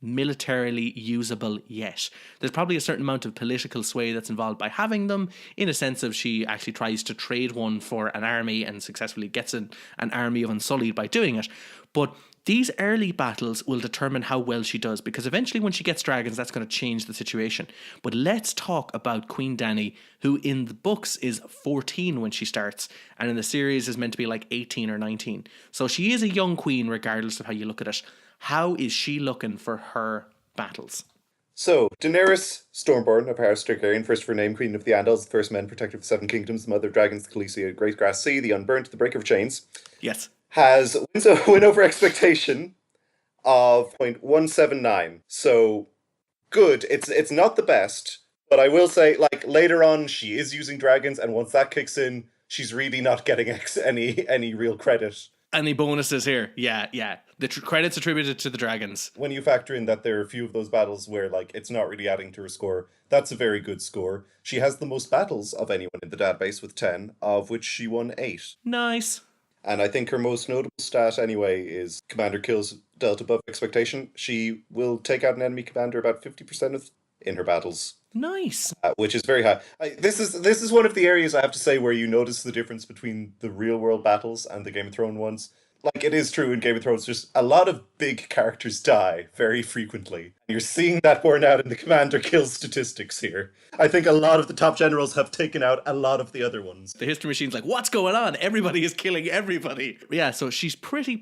militarily usable yet. There's probably a certain amount of political sway that's involved by having them, in a sense of she actually tries to trade one for an army and successfully gets an army of Unsullied by doing it. But these early battles will determine how well she does, because eventually when she gets dragons, that's going to change the situation. But let's talk about Queen Dany, who in the books is 14 when she starts, and in the series is meant to be like 18 or 19. So she is a young queen regardless of how you look at it. How is she looking for her battles? So, Daenerys Stormborn of House Targaryen, first of her name, Queen of the Andals, the first men, protector of the Seven Kingdoms, the mother of dragons, the Khaleesi, Great Grass Sea, the Unburnt, the Breaker of Chains. Yes. Has win over expectation of 0.179. So, good. It's not the best, but I will say, like, later on, she is using dragons, and once that kicks in, she's really not getting any real credit. Any bonuses here? Yeah. The credits attributed to the dragons. When you factor in that there are a few of those battles where, like, it's not really adding to her score, that's a very good score. She has the most battles of anyone in the database with 10, of which she won 8. Nice. And I think her most notable stat, anyway, is commander kills dealt above expectation. She will take out an enemy commander about 50% of in her battles. Nice. Which is very high. This is one of the areas I have to say where you notice the difference between the real world battles and the Game of Thrones ones. Like, it is true in Game of Thrones, just a lot of big characters die very frequently. You're seeing that borne out in the commander kill statistics here. I think a lot of the top generals have taken out a lot of the other ones. The history machine's like, what's going on? Everybody is killing everybody. Yeah, so she's pretty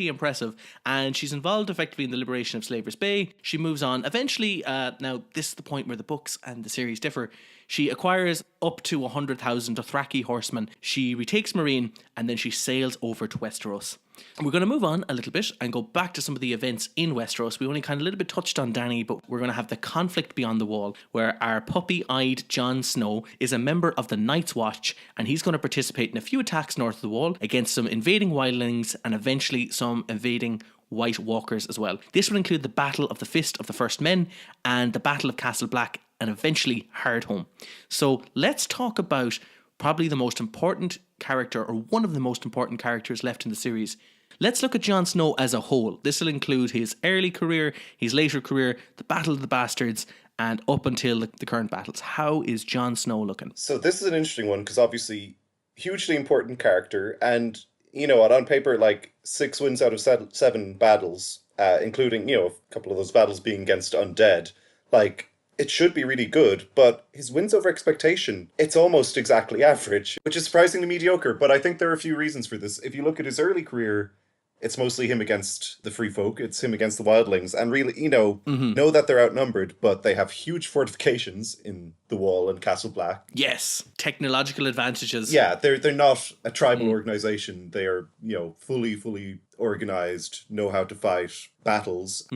impressive, and she's involved effectively in the liberation of Slaver's Bay. She moves on. Eventually, now this is the point where the books and the series differ. She acquires up to 100,000 Dothraki horsemen. She retakes Meereen, and then she sails over to Westeros. And we're going to move on a little bit and go back to some of the events in Westeros. We only kind of a little bit touched on Dany, but we're going to have the conflict beyond the wall, where our puppy-eyed Jon Snow is a member of the Night's Watch, and he's going to participate in a few attacks north of the wall against some invading wildlings and eventually some invading White Walkers as well. This will include the Battle of the Fist of the First Men and the Battle of Castle Black, and eventually Hardhome. So let's talk about probably the most important character, or one of the most important characters left in the series. Let's look at Jon Snow as a whole. This will include his early career, his later career, the Battle of the Bastards, and up until the current battles. How is Jon Snow looking? So this is an interesting one, because obviously, hugely important character, and, you know what, on paper, like, 6 wins out of 7 battles, including, you know, a couple of those battles being against undead, like, it should be really good, but his wins over expectation, it's almost exactly average, which is surprisingly mediocre, but I think there are a few reasons for this. If you look at his early career, it's mostly him against the free folk, it's him against the wildlings, and really, you know, know that they're outnumbered, but they have huge fortifications in the Wall and Castle Black. Yes, technological advantages. Yeah, they're not a tribal organization. They are, you know, fully organized, know how to fight battles.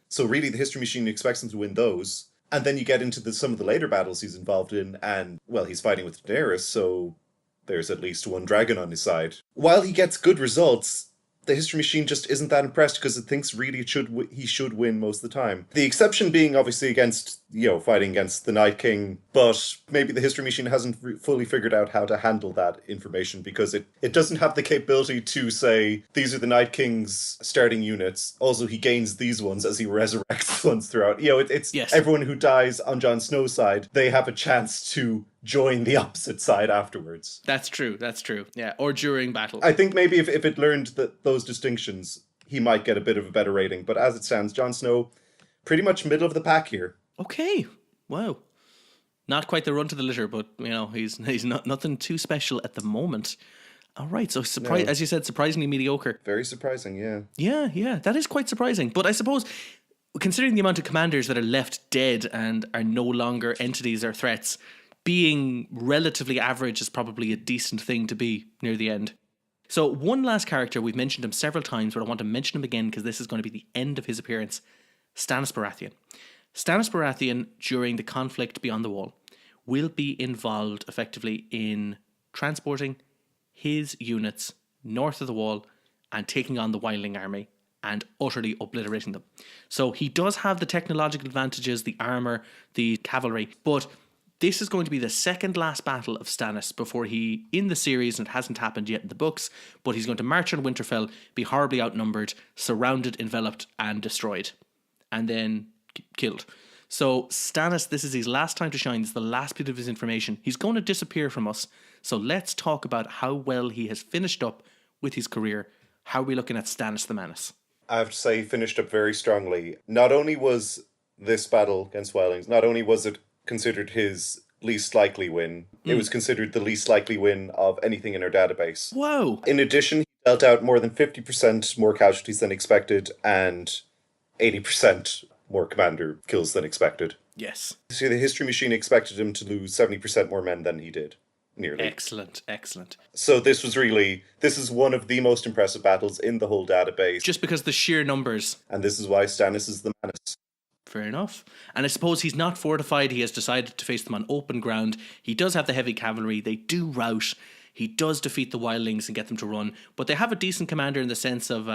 So really, the history machine expects him to win those. And then you get into some of the later battles he's involved in, and, well, he's fighting with Daenerys, so there's at least one dragon on his side. While he gets good results, the history machine just isn't that impressed, because it thinks really he should win most of the time. The exception being obviously against, you know, fighting against the Night King, but maybe the history machine hasn't fully figured out how to handle that information, because it doesn't have the capability to say, these are the Night King's starting units. Also, he gains these ones as he resurrects ones throughout. You know, it's Yes. Everyone who dies on Jon Snow's side, they have a chance to join the opposite side afterwards. That's true. Yeah, or during battle. I think maybe if it learned those distinctions, he might get a bit of a better rating. But as it stands, Jon Snow, pretty much middle of the pack here. Okay, wow. Not quite the run to the litter, but, you know, he's not nothing too special at the moment. All right, so as you said, surprisingly mediocre. Very surprising, yeah. Yeah, that is quite surprising. But I suppose, considering the amount of commanders that are left dead and are no longer entities or threats, being relatively average is probably a decent thing to be near the end. So one last character, we've mentioned him several times, but I want to mention him again because this is going to be the end of his appearance. Stannis Baratheon. Stannis Baratheon, during the conflict beyond the wall, will be involved effectively in transporting his units north of the wall and taking on the wildling army and utterly obliterating them. So he does have the technological advantages, the armor, the cavalry, but This is going to be the second last battle of Stannis before he, in the series, and it hasn't happened yet in the books, but he's going to march on Winterfell, be horribly outnumbered, surrounded, enveloped, and destroyed. And then killed. So Stannis, this is his last time to shine. This is the last bit of his information. He's going to disappear from us. So let's talk about how well he has finished up with his career. How are we looking at Stannis the Menace? I have to say, he finished up very strongly. Not only was this battle against Wildlings, not only was it considered his least likely win, it was considered the least likely win of anything in our database. Whoa! In addition, he dealt out more than 50% more casualties than expected and 80% more commander kills than expected. Yes. See, the history machine expected him to lose 70% more men than he did. Nearly. Excellent. So this is one of the most impressive battles in the whole database. Just because the sheer numbers. And this is why Stannis is the menace. Fair enough. And I suppose he's not fortified. He has decided to face them on open ground. He does have the heavy cavalry. They do rout. He does defeat the wildlings and get them to run. But they have a decent commander in the sense of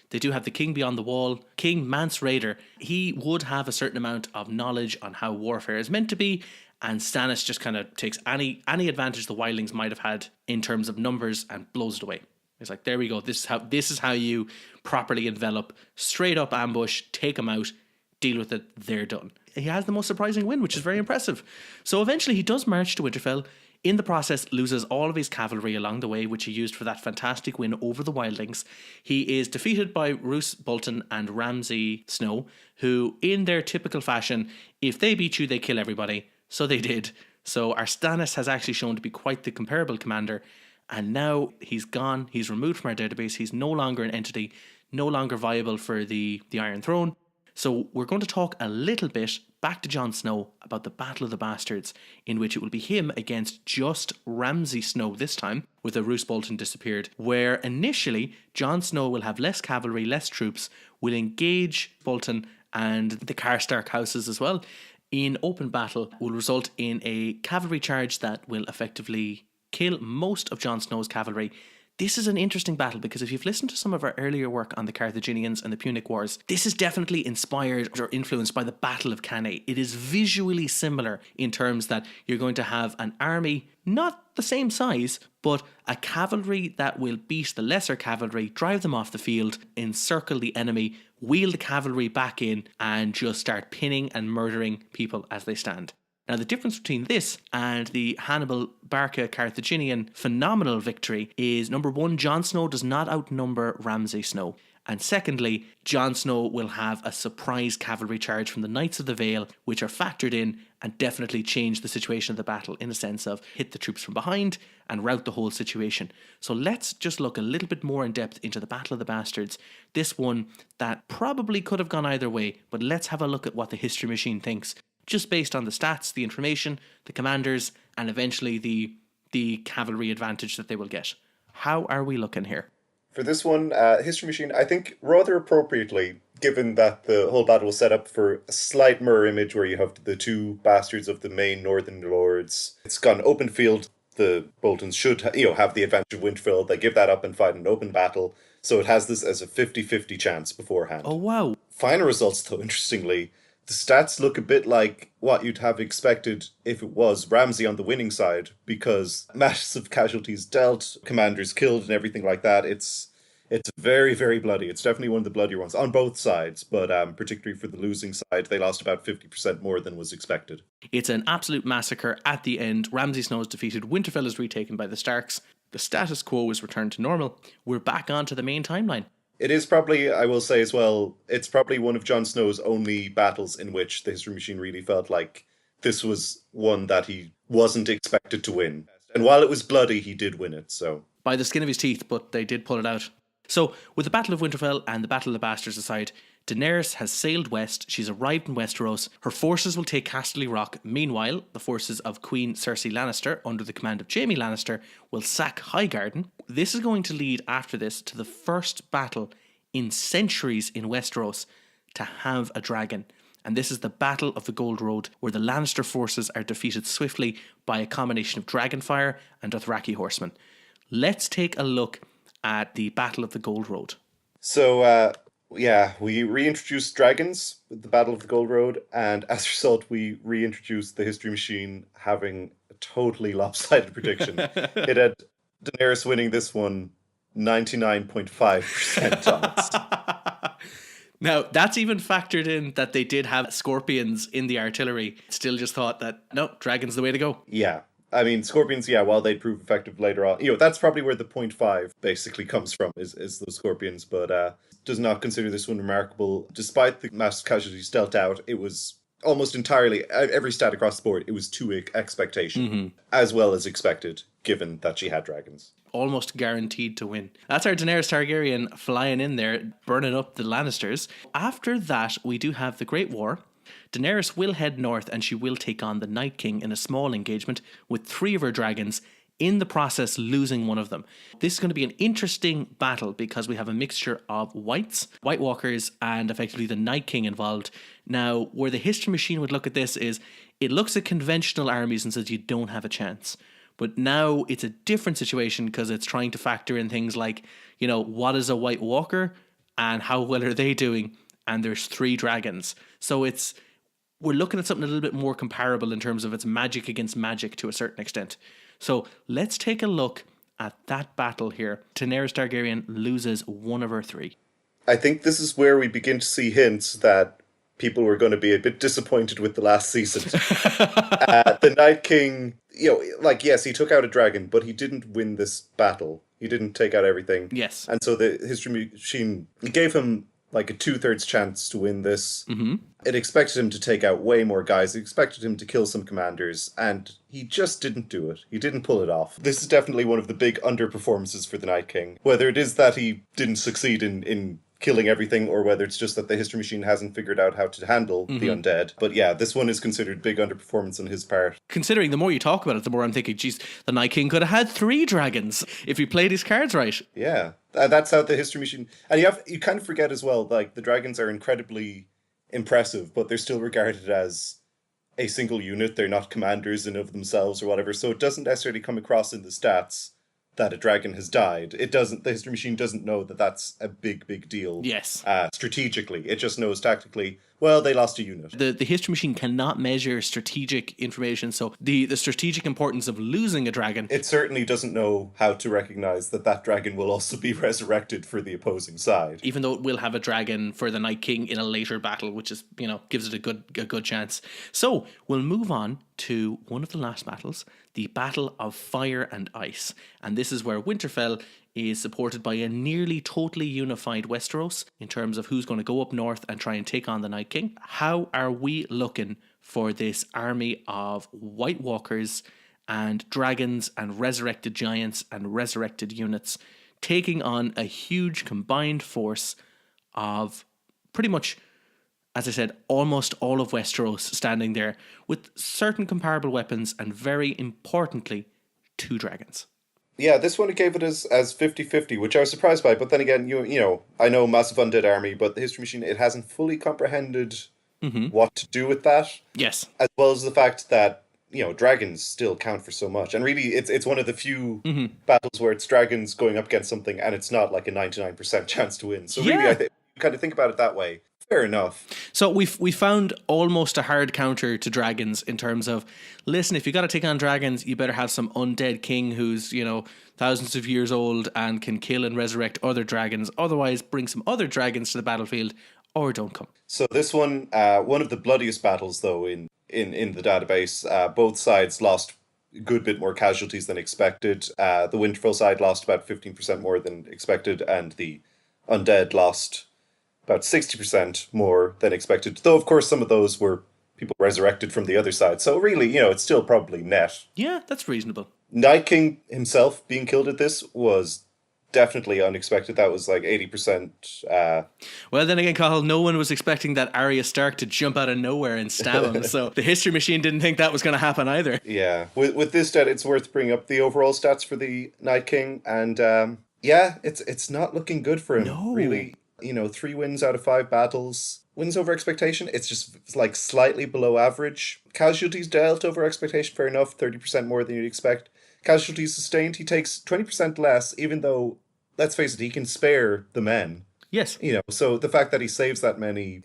they do have the King Beyond the Wall. King Mance Rayder. He would have a certain amount of knowledge on how warfare is meant to be. And Stannis just kind of takes any advantage the wildlings might have had in terms of numbers and blows it away. It's like, there we go. This is how you properly envelop. Straight up ambush. Take them out. Deal with it. They're done. He has the most surprising win, which is very impressive. So eventually he does march to Winterfell. In the process, loses all of his cavalry along the way, which he used for that fantastic win over the wildlings. He is defeated by Roose Bolton and Ramsay Snow, who, in their typical fashion, if they beat you, they kill everybody. So they did. So our Stannis has actually shown to be quite the comparable commander. And now he's gone. He's removed from our database. He's no longer an entity, no longer viable for the Iron Throne. So we're going to talk a little bit back to Jon Snow about the Battle of the Bastards, in which it will be him against just Ramsay Snow this time, with a Roose Bolton disappeared, where initially Jon Snow will have less cavalry, less troops, will engage Bolton and the Karstark houses as well in open battle, will result in a cavalry charge that will effectively kill most of Jon Snow's cavalry. This is an interesting battle because if you've listened to some of our earlier work on the Carthaginians and the Punic Wars, this is definitely inspired or influenced by the Battle of Cannae. It is visually similar in terms that you're going to have an army, not the same size, but a cavalry that will beat the lesser cavalry, drive them off the field, encircle the enemy, wheel the cavalry back in, and just start pinning and murdering people as they stand. Now, the difference between this and the Hannibal Barca Carthaginian phenomenal victory is, number one, Jon Snow does not outnumber Ramsay Snow. And secondly, Jon Snow will have a surprise cavalry charge from the Knights of the Vale, which are factored in and definitely change the situation of the battle in a sense of hit the troops from behind and rout the whole situation. So let's just look a little bit more in depth into the Battle of the Bastards. This one that probably could have gone either way, but let's have a look at what the history machine thinks, just based on the stats, the information, the commanders, and eventually the cavalry advantage that they will get. How are we looking here? For this one, History Machine, I think rather appropriately, given that the whole battle was set up for a slight mirror image where you have the two bastards of the main northern lords. It's gone open field. The Boltons should have the advantage of Winterfell. They give that up and fight an open battle. So it has this as a 50-50 chance beforehand. Oh, wow. Final results, though, interestingly, the stats look a bit like what you'd have expected if it was Ramsay on the winning side, because massive casualties dealt, commanders killed and everything like that. It's very, very bloody. It's definitely one of the bloodier ones on both sides, but particularly for the losing side, they lost about 50% more than was expected. It's an absolute massacre at the end. Ramsay Snow is defeated. Winterfell is retaken by the Starks. The status quo is returned to normal. We're back onto the main timeline. It is probably, I will say as well, it's probably one of Jon Snow's only battles in which the History Machine really felt like this was one that he wasn't expected to win. And while it was bloody, he did win it, so. By the skin of his teeth, but they did pull it out. So, with the Battle of Winterfell and the Battle of the Bastards aside, Daenerys has sailed west. She's arrived in Westeros. Her forces will take Casterly Rock. Meanwhile, the forces of Queen Cersei Lannister, under the command of Jaime Lannister, will sack Highgarden. This is going to lead, after this, to the first battle in centuries in Westeros to have a dragon. And this is the Battle of the Gold Road, where the Lannister forces are defeated swiftly by a combination of dragonfire and Dothraki horsemen. Let's take a look at the Battle of the Gold Road. So, Yeah, we reintroduced dragons with the Battle of the Gold Road, and as a result, we reintroduced the History Machine having a totally lopsided prediction. It had Daenerys winning this one 99.5% odds. Now, that's even factored in that they did have scorpions in the artillery. Still just thought that, no, dragon's the way to go. Yeah. I mean, scorpions, yeah, while they'd prove effective later on, that's probably where the point 0.5 basically comes from, is those scorpions, but does not consider this one remarkable. Despite the massive casualties dealt out, it was almost entirely, every stat across the board, it was to expectation, as well as expected, given that she had dragons. Almost guaranteed to win. That's our Daenerys Targaryen flying in there, burning up the Lannisters. After that, we do have the Great War. Daenerys will head north and she will take on the Night King in a small engagement with 3 of her dragons, in the process losing one of them. This is going to be an interesting battle because we have a mixture of whites, White Walkers, and effectively the Night King involved. Now, where the History Machine would look at this is, it looks at conventional armies and says you don't have a chance. But now it's a different situation because it's trying to factor in things like, what is a White Walker and how well are they doing? And there's 3 dragons. So we're looking at something a little bit more comparable in terms of its magic against magic to a certain extent. So let's take a look at that battle here. Daenerys Targaryen loses one of her 3. I think this is where we begin to see hints that people were going to be a bit disappointed with the last season. The Night King, yes, he took out a dragon, but he didn't win this battle. He didn't take out everything. Yes. And so the History Machine, it gave him like a 2/3 chance to win this. Mm-hmm. It expected him to take out way more guys. It expected him to kill some commanders, and he just didn't do it. He didn't pull it off. This is definitely one of the big underperformances for the Night King. Whether it is that he didn't succeed in killing everything, or whether it's just that the History Machine hasn't figured out how to handle the undead. But yeah, this one is considered big underperformance on his part. Considering the more you talk about it, the more I'm thinking, geez, the Night King could have had 3 dragons if he played his cards right. Yeah, that's how the History Machine... And you kind of forget as well, like, the dragons are incredibly impressive, but they're still regarded as a single unit. They're not commanders in of themselves or whatever, so it doesn't necessarily come across in the stats that a dragon has died. The History Machine doesn't know that that's a big deal. Yes. Strategically. It just knows tactically, well, they lost a unit. The History Machine cannot measure strategic information, so the strategic importance of losing a dragon... It certainly doesn't know how to recognize that dragon will also be resurrected for the opposing side. Even though it will have a dragon for the Night King in a later battle, which is, gives it a good chance. So, we'll move on to one of the last battles, the Battle of Fire and Ice. And this is where Winterfell is supported by a nearly totally unified Westeros in terms of who's going to go up north and try and take on the Night King. How are we looking for this army of White Walkers and dragons and resurrected giants and resurrected units taking on a huge combined force of pretty much, as I said, almost all of Westeros standing there with certain comparable weapons and, very importantly, 2 dragons? Yeah, this one gave it as 50-50, which I was surprised by. But then again, I know massive undead army, but the History Machine, it hasn't fully comprehended what to do with that. Yes. As well as the fact that, dragons still count for so much. And really, it's one of the few battles where it's dragons going up against something and it's not like a 99% chance to win. So really, I think you kind of think about it that way. Fair enough. So we found almost a hard counter to dragons in terms of, listen, if you got to take on dragons, you better have some undead king who's, thousands of years old and can kill and resurrect other dragons. Otherwise, bring some other dragons to the battlefield or don't come. So this one of the bloodiest battles, though, in the database, both sides lost a good bit more casualties than expected. The Winterfell side lost about 15% more than expected, and the undead lost about 60% more than expected, though of course some of those were people resurrected from the other side. So really, it's still probably net. Yeah, that's reasonable. Night King himself being killed at this was definitely unexpected. That was like 80%. Well, then again, Cathal, no one was expecting that Arya Stark to jump out of nowhere and stab him, so the History Machine didn't think that was going to happen either. Yeah, with this stat, it's worth bringing up the overall stats for the Night King, and it's not looking good for him, really. 3 wins out of 5 battles. Wins over expectation, it's like slightly below average. Casualties dealt over expectation, fair enough, 30% more than you'd expect. Casualties sustained, he takes 20% less, even though, let's face it, he can spare the men. Yes. So the fact that he saves that many,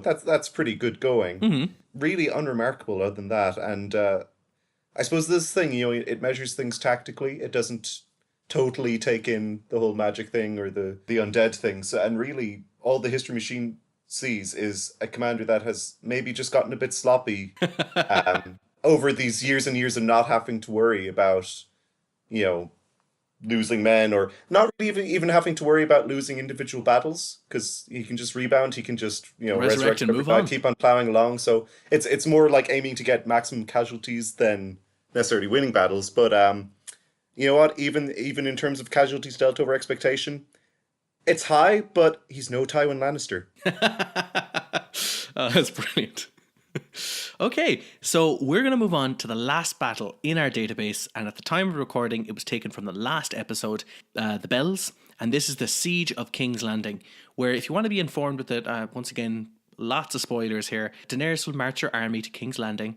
that's pretty good going. Mm-hmm. Really unremarkable other than that. And I suppose this thing, it measures things tactically. It doesn't totally take in the whole magic thing or the undead things. And really, all the History Machine sees is a commander that has maybe just gotten a bit sloppy over these years and years of not having to worry about, you know, losing men, or not really even having to worry about losing individual battles, because he can just rebound, he can just Resurrect resurrect and every move guy, on. keep on plowing along. So it's more like aiming to get maximum casualties than necessarily winning battles. But you know what? Even in terms of casualties dealt over expectation, it's high, but he's no Tywin Lannister. Oh, that's brilliant. Okay, so we're going to move on to the last battle in our database, and at the time of recording, it was taken from the last episode, The Bells, and this is the Siege of King's Landing, where if you want to be informed with it, once again, lots of spoilers here. Daenerys will march her army to King's Landing.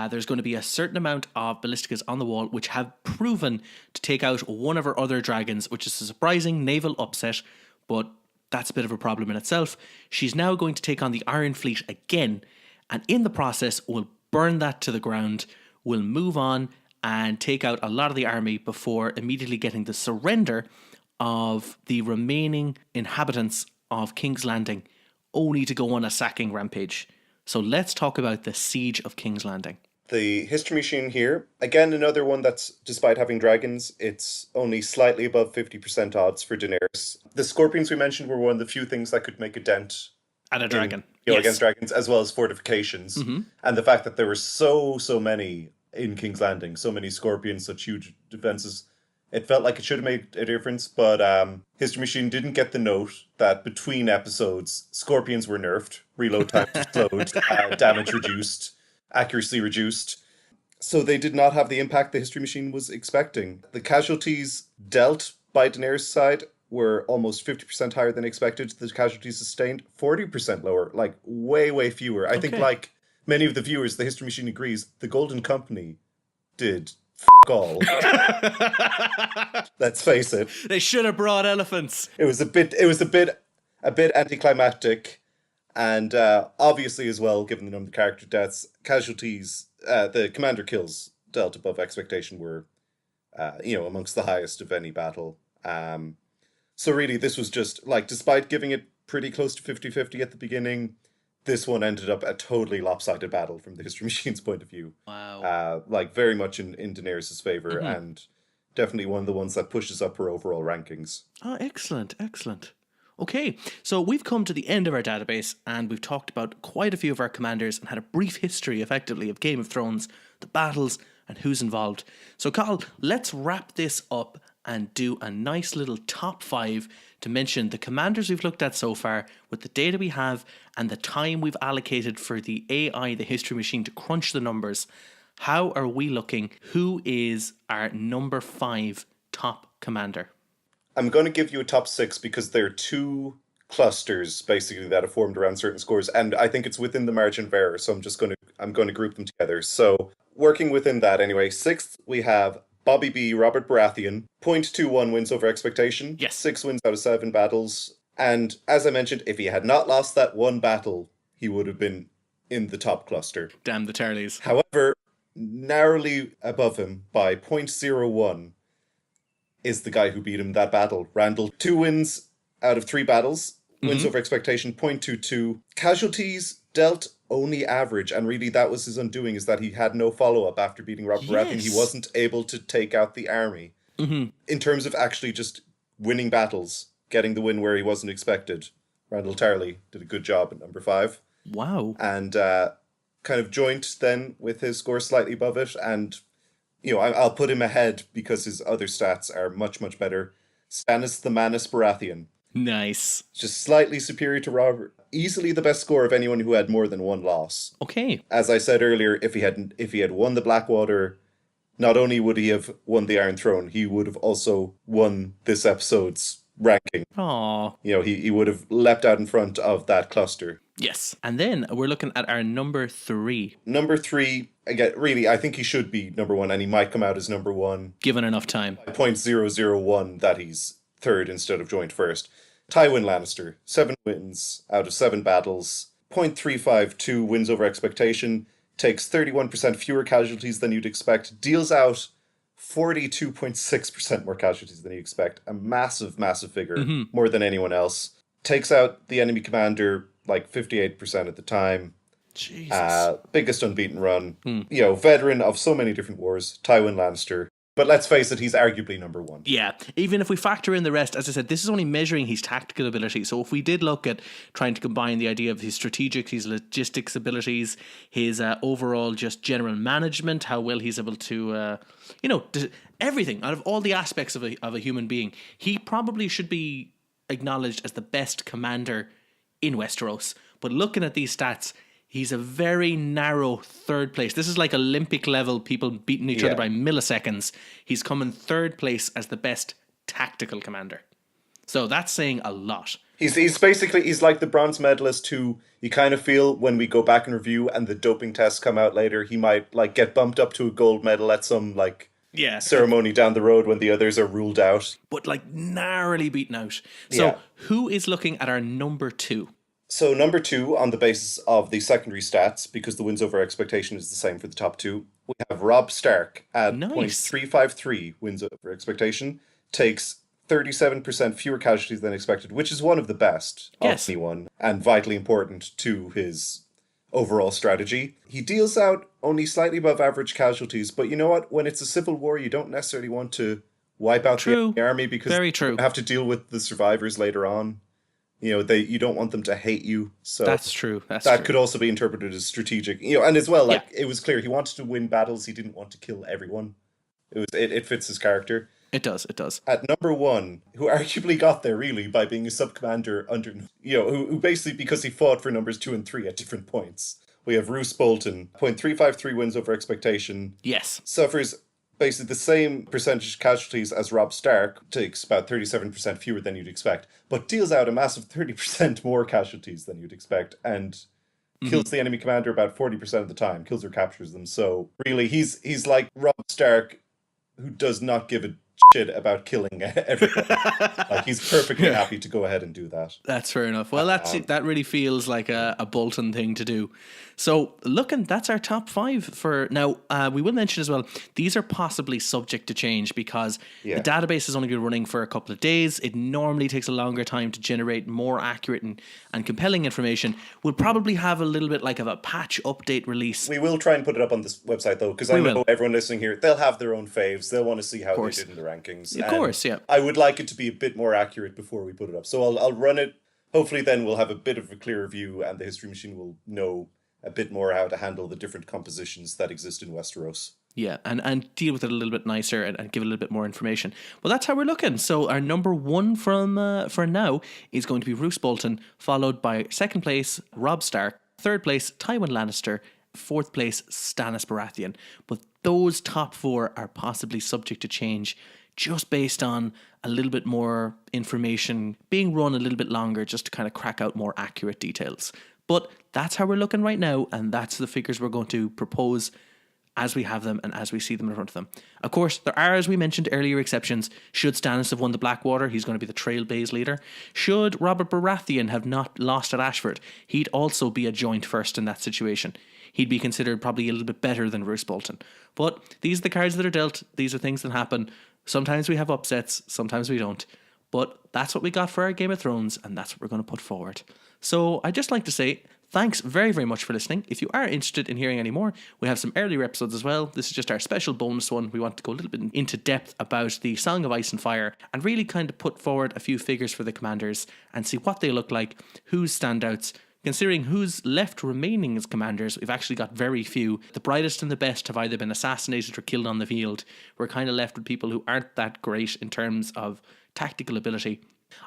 There's going to be a certain amount of ballisticas on the wall, which have proven to take out one of her other dragons, which is a surprising naval upset, but that's a bit of a problem in itself. She's now going to take on the Iron Fleet again, and in the process will burn that to the ground, will move on and take out a lot of the army before immediately getting the surrender of the remaining inhabitants of King's Landing, only to go on a sacking rampage. So let's talk about the Siege of King's Landing. The History Machine here, again, another one that's, despite having dragons, it's only slightly above 50% odds for Daenerys. The Scorpions we mentioned were one of the few things that could make a dent At a dragon. against dragons, as well as fortifications. Mm-hmm. And the fact that there were so many in King's Landing, so many Scorpions, such huge defenses, it felt like it should have made a difference. But History Machine didn't get the note that between episodes, Scorpions were nerfed, reload times were slowed, damage reduced, accuracy reduced. So they did not have the impact the History Machine was expecting. The casualties dealt by Daenerys' side were almost 50% higher than expected. The casualties sustained 40% lower, like way fewer. I think, like many of the viewers, the History Machine agrees, the Golden Company did all. Let's face it. They should have brought elephants. It was a bit anticlimactic. And obviously as well, given the number of character deaths, casualties, the commander kills dealt above expectation were, amongst the highest of any battle. So really, this was just, like, despite giving it pretty close to 50-50 at the beginning, this one ended up a totally lopsided battle from the History Machine's point of view. Wow. Very much in Daenerys' favor, and definitely one of the ones that pushes up her overall rankings. Oh, excellent. Okay, so we've come to the end of our database, and we've talked about quite a few of our commanders and had a brief history, effectively, of Game of Thrones, the battles, and who's involved. So, Cathal, let's wrap this up and do a nice little top 5 to mention the commanders we've looked at so far, with the data we have and the time we've allocated for the AI, the History Machine, to crunch the numbers. How are we looking? Who is our number 5 top commander? I'm going to give you a top 6 because there are 2 clusters basically that have formed around certain scores, and I think it's within the margin of error, so I'm going to group them together. So working within that anyway, 6th we have Bobby B, Robert Baratheon, 0.21 wins over expectation. Yes. 6 wins out of 7 battles. And as I mentioned, if he had not lost that one battle, he would have been in the top cluster. Damn the Turleys. However, narrowly above him by 0.01 is the guy who beat him in that battle. Randall, 2 wins out of 3 battles. Wins over expectation, 0.22. Casualties dealt only average, and really that was his undoing, is that he had no follow-up after beating Robert Baratheon. He wasn't able to take out the army. In terms of actually just winning battles, getting the win where he wasn't expected, Randall Tarley did a good job at number 5. Wow. And kind of joint then with his score slightly above it, and I'll put him ahead because his other stats are much better. Stannis the Manus Baratheon. Nice. Just slightly superior to Robert. Easily the best score of anyone who had more than 1 loss. Okay. As I said earlier, if he had won the Blackwater, not only would he have won the Iron Throne, he would have also won this episode's ranking. Aww. He would have leapt out in front of that cluster. Yes. And then we're looking at our number 3. Number 3, again, really, I think he should be number 1, and he might come out as number 1. Given enough time. 0.001 that he's 3rd instead of joint 1st. Tywin Lannister, 7 wins out of 7 battles, 0.352 wins over expectation, takes 31% fewer casualties than you'd expect, deals out 42.6% more casualties than you expect. A massive, massive figure, more than anyone else. Takes out the enemy commander like 58% at the time. Jesus. Biggest unbeaten run. Veteran of so many different wars, Tywin Lannister. But let's face it, he's arguably number 1. Yeah, even if we factor in the rest, as I said, this is only measuring his tactical ability. So if we did look at trying to combine the idea of his strategic, his logistics abilities, his overall just general management, how well he's able to, everything out of all the aspects of a human being, he probably should be acknowledged as the best commander in Westeros. But looking at these stats, he's a very narrow third place. This is like Olympic level people beating each other by milliseconds. He's coming third place as the best tactical commander. So that's saying a lot. He's basically, he's like the bronze medalist who you kind of feel when we go back and review and the doping tests come out later, he might like get bumped up to a gold medal at some ceremony down the road when the others are ruled out. But like narrowly beaten out. So who is looking at our number 2? So number 2, on the basis of the secondary stats, because the wins over expectation is the same for the top 2, we have Robb Stark at 0.353 wins over expectation, takes 37% fewer casualties than expected, which is one of the best of anyone, and vitally important to his overall strategy. He deals out only slightly above average casualties, but you know what? When it's a civil war, you don't necessarily want to wipe out the army because you have to deal with the survivors later on. You don't want them to hate you. So that's true. That could also be interpreted as strategic. And as well, it was clear he wanted to win battles. He didn't want to kill everyone. It fits his character. It does. At number 1, who arguably got there really by being a sub-commander under, who basically, because he fought for numbers 2 and 3 at different points. We have Roose Bolton, 0.353 wins over expectation. Yes. Suffers basically the same percentage casualties as Robb Stark, takes about 37% fewer than you'd expect, but deals out a massive 30% more casualties than you'd expect, and kills the enemy commander about 40% of the time, kills or captures them. So really, he's like Robb Stark, who does not give a shit about killing everyone. He's perfectly happy to go ahead and do that. That's fair enough. Well, that really feels like a Bolton thing to do. So that's our top 5 for now. We will mention as well, these are possibly subject to change because the database is only been running for a couple of days. It normally takes a longer time to generate more accurate and compelling information. We'll probably have a little bit like of a patch update release. We will try and put it up on this website though, because I know everyone listening here, they'll have their own faves. They'll want to see how they did in the rankings. Of course, yeah. I would like it to be a bit more accurate before we put it up. So I'll run it. Hopefully then we'll have a bit of a clearer view and the History Machine will know a bit more how to handle the different compositions that exist in Westeros. Yeah, and deal with it a little bit nicer and give it a little bit more information. Well, that's how we're looking. So our number 1 for now is going to be Roose Bolton, followed by 2nd place, Robb Stark, 3rd place, Tywin Lannister, 4th place, Stannis Baratheon. But those top 4 are possibly subject to change just based on a little bit more information being run a little bit longer just to kind of crack out more accurate details. But that's how we're looking right now, and that's the figures we're going to propose as we have them and as we see them in front of them. Of course, there are, as we mentioned earlier, exceptions. Should Stannis have won the Blackwater, he's going to be the Trailblaze leader. Should Robert Baratheon have not lost at Ashford, he'd also be a joint first in that situation. He'd be considered probably a little bit better than Roose Bolton. But these are the cards that are dealt. These are things that happen. Sometimes we have upsets, sometimes we don't. But that's what we got for our Game of Thrones, and that's what we're going to put forward. So I'd just like to say thanks very, very much for listening. If you are interested in hearing any more, we have some earlier episodes as well. This is just our special bonus one. We want to go a little bit into depth about the Song of Ice and Fire and really kind of put forward a few figures for the commanders and see what they look like, who's standouts. Considering who's left remaining as commanders, we've actually got very few. The brightest and the best have either been assassinated or killed on the field. We're kind of left with people who aren't that great in terms of tactical ability.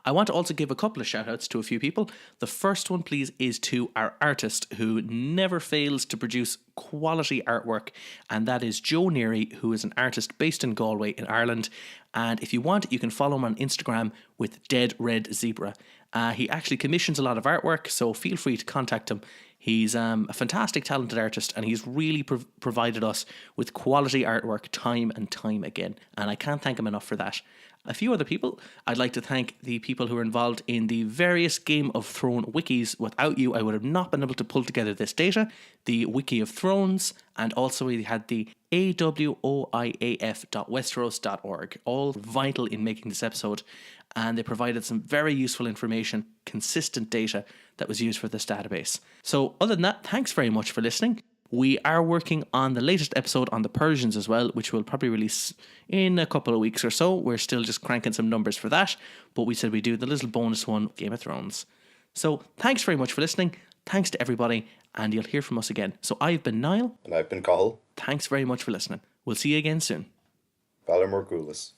I want to also give a couple of shout outs to a few people. The first one, please, is to our artist who never fails to produce quality artwork, and that is Joe Neary, who is an artist based in Galway in Ireland. And if you want, you can follow him on Instagram with Dead Red Zebra. He actually commissions a lot of artwork, so feel free to contact him. He's a fantastic, talented artist, and he's really provided us with quality artwork time and time again. And I can't thank him enough for that. a few other people. I'd like to thank the people who are involved in the various Game of Thrones wikis. Without you, I would have not been able to pull together this data. The Wiki of Thrones, and also we had the awoiaf.westeros.org, all vital in making this episode. And they provided some very useful information, consistent data that was used for this database. So other than that, thanks very much for listening. We are working on the latest episode on the Persians as well, which we'll probably release in a couple of weeks or so. We're still just cranking some numbers for that, but we said we'd do the little bonus one, Game of Thrones. So thanks very much for listening. Thanks to everybody, and you'll hear from us again. So I've been Niall. And I've been Cathal. Thanks very much for listening. We'll see you again soon. Valar Morghulis.